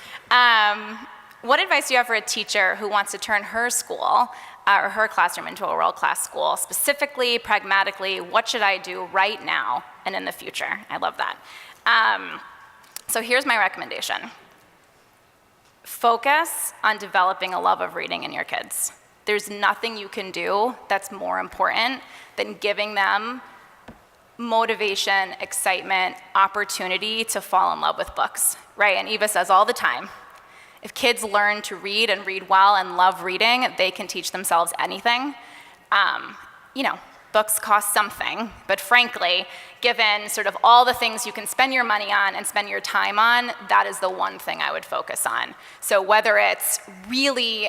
What advice do you have for a teacher who wants to turn her school or her classroom into a world-class school? Specifically, pragmatically, what should I do right now and in the future? I love that. So here's my recommendation. Focus on developing a love of reading in your kids. There's nothing you can do that's more important than giving them motivation, excitement, opportunity to fall in love with books, right? And Eva says all the time, if kids learn to read and read well and love reading, they can teach themselves anything. Books cost something, but frankly, given sort of all the things you can spend your money on and spend your time on, that is the one thing I would focus on. So whether it's really,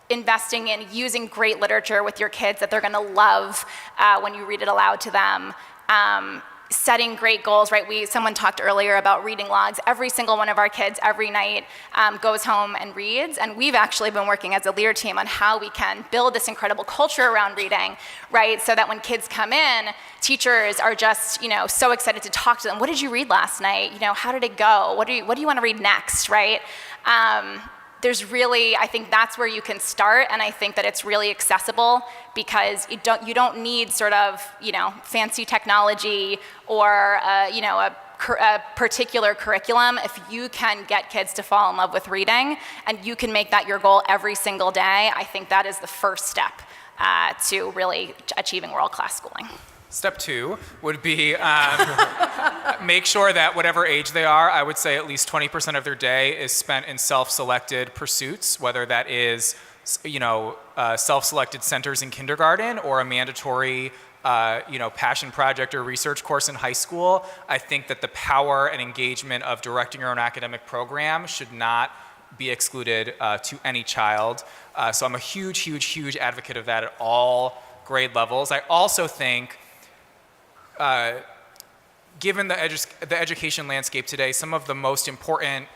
investing in using great literature with your kids that they're gonna love when you read it aloud to them, setting great goals, right? Someone talked earlier about reading logs. Every single one of our kids every night goes home and reads, and we've actually been working as a leader team on how we can build this incredible culture around reading, right? So that when kids come in, teachers are just, so excited to talk to them. What did you read last night? How did it go? What do you want to read next, right? There's really, I think that's where you can start, and I think that it's really accessible because you don't need sort of, fancy technology or, a particular curriculum, if you can get kids to fall in love with reading and you can make that your goal every single day, I think that is the first step to really achieving world-class schooling. Step 2 would be make sure that whatever age they are, I would say at least 20% of their day is spent in self-selected pursuits, whether that is, self-selected centers in kindergarten or a mandatory, passion project or research course in high school. I think that the power and engagement of directing your own academic program should not be excluded to any child. So I'm a huge, huge, huge advocate of that at all grade levels. I also think given the education landscape today, some of the most important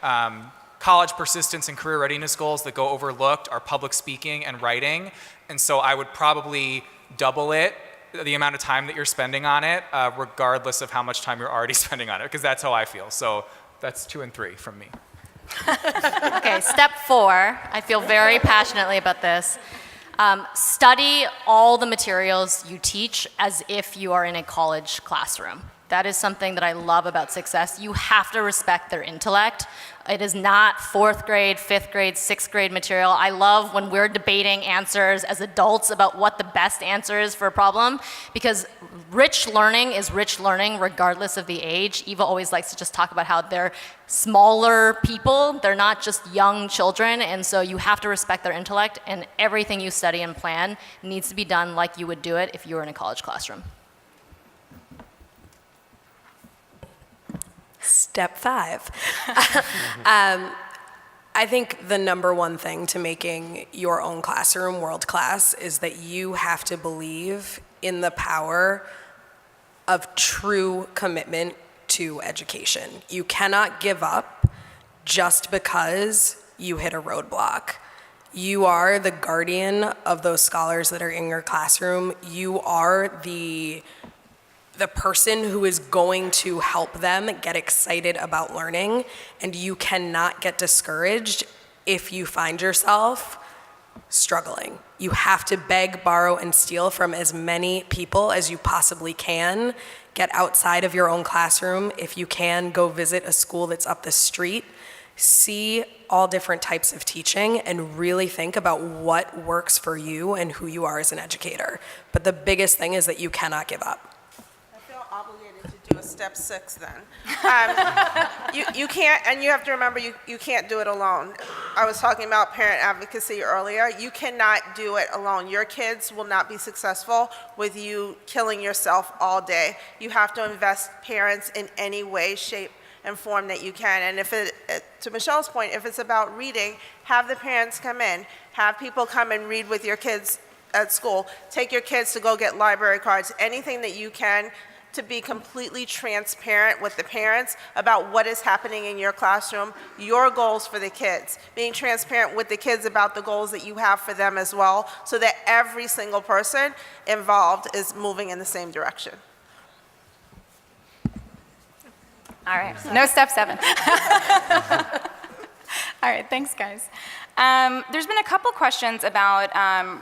college persistence and career readiness goals that go overlooked are public speaking and writing. And so I would probably double the amount of time that you're spending on it, regardless of how much time you're already spending on it, because that's how I feel. So that's 2 and 3 from me. Okay, step 4, I feel very passionately about this. Study all the materials you teach as if you are in a college classroom. That is something that I love about Success. You have to respect their intellect. It is not 4th grade, 5th grade, 6th grade material. I love when we're debating answers as adults about what the best answer is for a problem, because rich learning is rich learning regardless of the age. Eva always likes to just talk about how they're smaller people. They're not just young children, and so you have to respect their intellect, and everything you study and plan needs to be done like you would do it if you were in a college classroom. Step 5. I think the number one thing to making your own classroom world-class is that you have to believe in the power of true commitment to education. You cannot give up just because you hit a roadblock. You are the guardian of those scholars that are in your classroom. You are the person who is going to help them get excited about learning, and you cannot get discouraged if you find yourself struggling. You have to beg, borrow, and steal from as many people as you possibly can. Get outside of your own classroom. If you can, go visit a school that's up the street. See all different types of teaching and really think about what works for you and who you are as an educator. But the biggest thing is that you cannot give up. Obligated to do a step 6 then. You can't, and you have to remember you can't do it alone. I was talking about parent advocacy earlier. You cannot do it alone. Your kids will not be successful with you killing yourself all day. You have to invest parents in any way, shape, and form that you can. And if to Michelle's point, if it's about reading, have the parents come in. Have people come and read with your kids at school. Take your kids to go get library cards. Anything that you can to be completely transparent with the parents about what is happening in your classroom, your goals for the kids, being transparent with the kids about the goals that you have for them as well, so that every single person involved is moving in the same direction. All right, no step 7. All right, thanks guys. There's been a couple questions about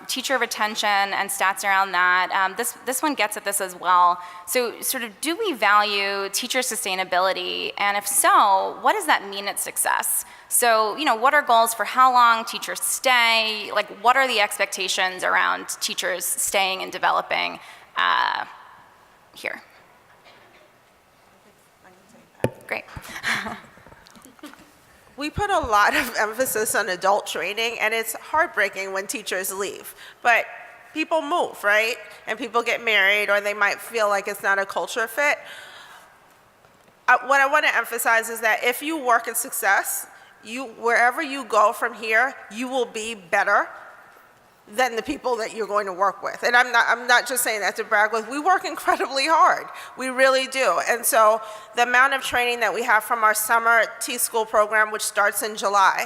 teacher retention and stats around that. This one gets at this as well. So sort of, do we value teacher sustainability? And if so, what does that mean at Success? So, what are goals for how long teachers stay? Like, what are the expectations around teachers staying and developing here? Great. We put a lot of emphasis on adult training, and it's heartbreaking when teachers leave. But people move, right? And people get married, or they might feel like it's not a culture fit. What I want to emphasize is that if you work at Success, wherever you go from here, you will be better than the people that you're going to work with. And I'm not just saying that to brag with. We work incredibly hard. We really do. And so the amount of training that we have from our summer T-School program, which starts in July,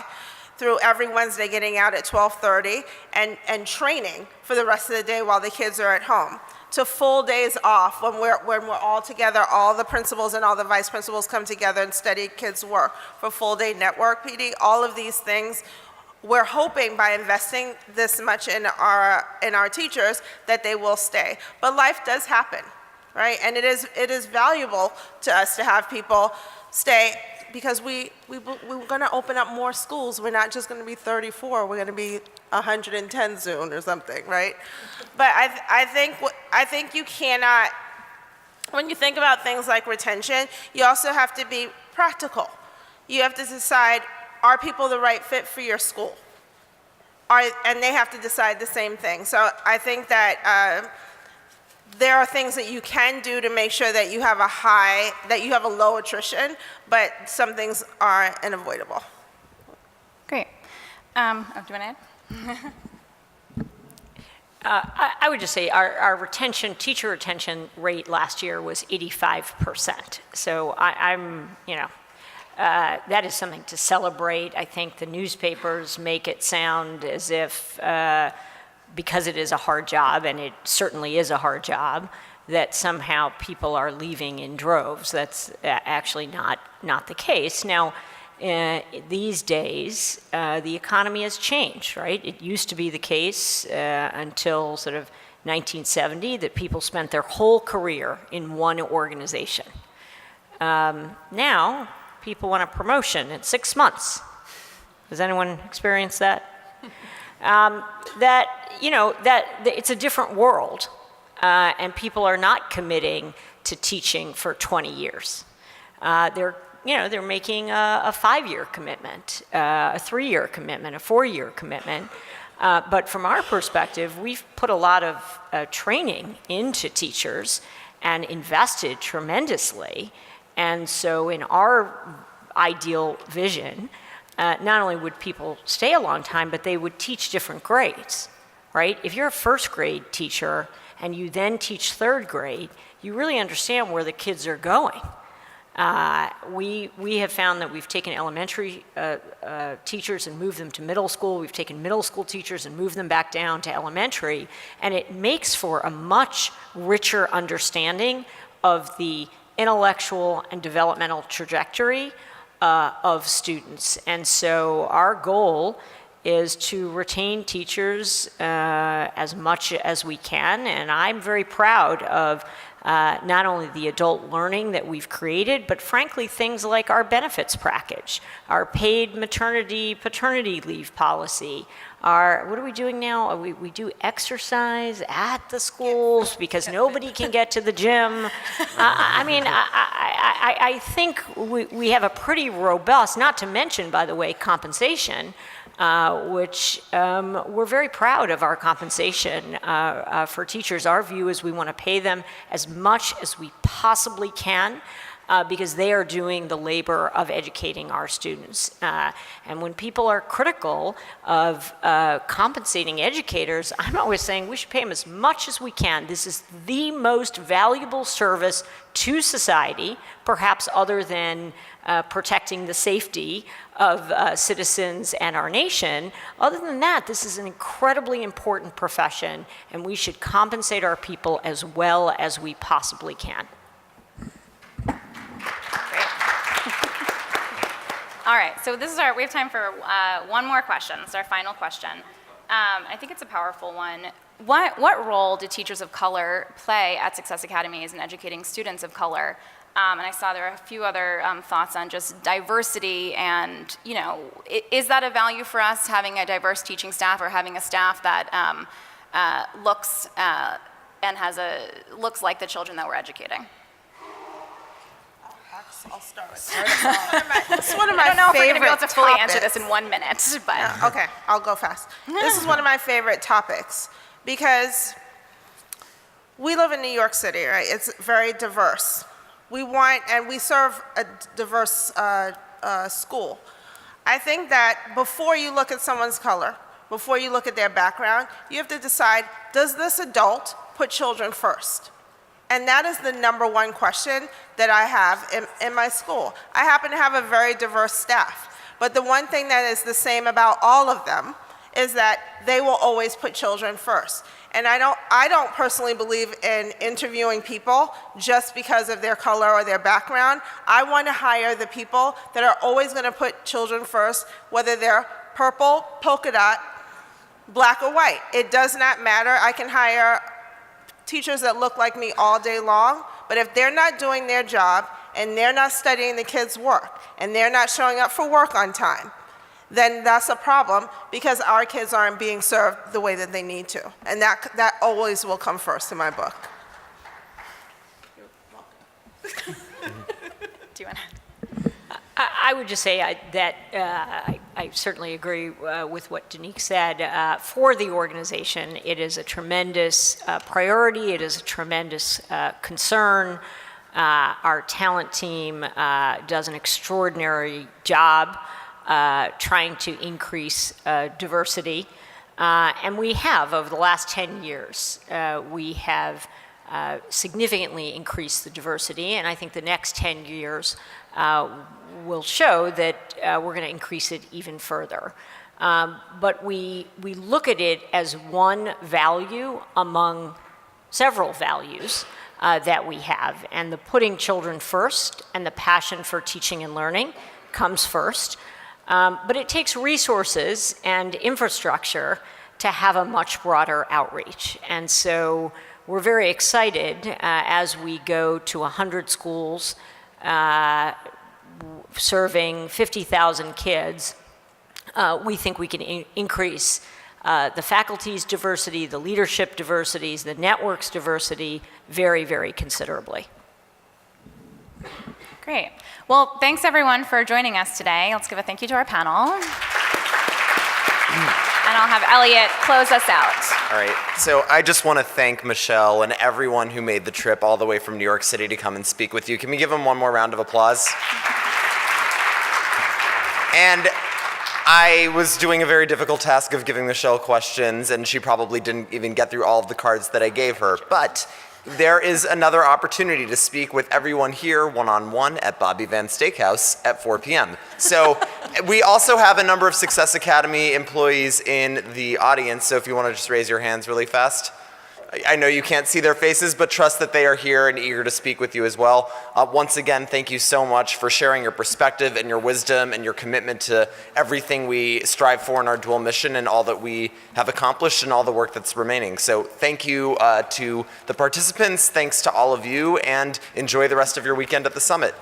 through every Wednesday getting out at 12:30 and training for the rest of the day while the kids are at home, to full days off when we're all together, all the principals and all the vice principals come together and study kids' work, for full day network PD, all of these things. We're hoping by investing this much in our teachers that they will stay. But life does happen, right? And it is valuable to us to have people stay, because we're going to open up more schools. We're not just going to be 34. We're going to be 110 soon or something, right? But I think you cannot, when you think about things like retention, you also have to be practical. You have to decide, are people the right fit for your school? And they have to decide the same thing. So I think that there are things that you can do to make sure that you have a low attrition, but some things are unavoidable. Great. Do you want to add? I would just say our teacher retention rate last year was 85%. So that is something to celebrate. I think the newspapers make it sound as if, because it is a hard job, and it certainly is a hard job, that somehow people are leaving in droves. That's actually not the case. Now, these days, the economy has changed, right? It used to be the case until sort of 1970 that people spent their whole career in one organization. Now, people want a promotion in 6 months. Has anyone experienced that? That it's a different world, and people are not committing to teaching for 20 years. They're making a 5-year commitment, a 3-year commitment, a 4-year commitment. But from our perspective, we've put a lot of training into teachers and invested tremendously. And so in our ideal vision, not only would people stay a long time, but they would teach different grades, right? If you're a first grade teacher and you then teach third grade, you really understand where the kids are going. We have found that we've taken elementary teachers and moved them to middle school. We've taken middle school teachers and moved them back down to elementary. And it makes for a much richer understanding of the intellectual and developmental trajectory of students. And so our goal is to retain teachers as much as we can. And I'm very proud of not only the adult learning that we've created, but frankly, things like our benefits package, our paid maternity, paternity leave policy, what are we doing now? We do exercise at the schools because nobody can get to the gym. I think we have a pretty robust, not to mention, by the way, compensation, which we're very proud of our compensation for teachers. Our view is we want to pay them as much as we possibly can because they are doing the labor of educating our students. And when people are critical of compensating educators, I'm always saying we should pay them as much as we can. This is the most valuable service to society, perhaps other than protecting the safety of citizens and our nation. Other than that, this is an incredibly important profession, and we should compensate our people as well as we possibly can. All right, so we have time for one more question. It's our final question. I think it's a powerful one. What role do teachers of color play at Success Academies in educating students of color? And I saw there are a few other thoughts on just diversity and, is that a value for us, having a diverse teaching staff or having a staff that looks like the children that we're educating? I'll start with this. It's one of my I don't know if we're going to be able to favorite fully topics. answer this in 1 minute, but. Yeah, okay, I'll go fast. This is one of my favorite topics because we live in New York City, right? It's very diverse. We serve a diverse school. I think that before you look at someone's color, before you look at their background, you have to decide, does this adult put children first? And that is the #1 question that I have in my school. I happen to have a very diverse staff, but the one thing that is the same about all of them is that they will always put children first. And I don't personally believe in interviewing people just because of their color or their background. I want to hire the people that are always going to put children first, whether they're purple, polka dot, black or white. It does not matter. I can hire teachers that look like me all day long, but if they're not doing their job and they're not studying the kids' work and they're not showing up for work on time, then that's a problem because our kids aren't being served the way that they need to. And that always will come first in my book. Do you want to? I would just say that I certainly agree with what Danique said. For the organization, it is a tremendous priority. It is a tremendous concern. Our talent team does an extraordinary job trying to increase diversity. And we have, over the last 10 years, we have significantly increased the diversity. And I think the next 10 years will show that we're going to increase it even further. But we look at it as one value among several values that we have. And the putting children first and the passion for teaching and learning comes first. But it takes resources and infrastructure to have a much broader outreach. And so we're very excited as we go to 100 schools, serving 50,000 kids. We think we can increase the faculty's diversity, the leadership diversities, the network's diversity very, very considerably. Great. Well, thanks everyone for joining us today. Let's give a thank you to our panel. And I'll have Elliot close us out. All right, so I just want to thank Michelle and everyone who made the trip all the way from New York City to come and speak with you. Can we give them one more round of applause? And I was doing a very difficult task of giving Michelle questions, and she probably didn't even get through all of the cards that I gave her. But there is another opportunity to speak with everyone here one-on-one at Bobby Van Steakhouse at 4 p.m. So we also have a number of Success Academy employees in the audience, so if you want to just raise your hands really fast. I know you can't see their faces, but trust that they are here and eager to speak with you as well. Once again, thank you so much for sharing your perspective and your wisdom and your commitment to everything we strive for in our dual mission and all that we have accomplished and all the work that's remaining. So thank you to the participants, thanks to all of you, and enjoy the rest of your weekend at the summit.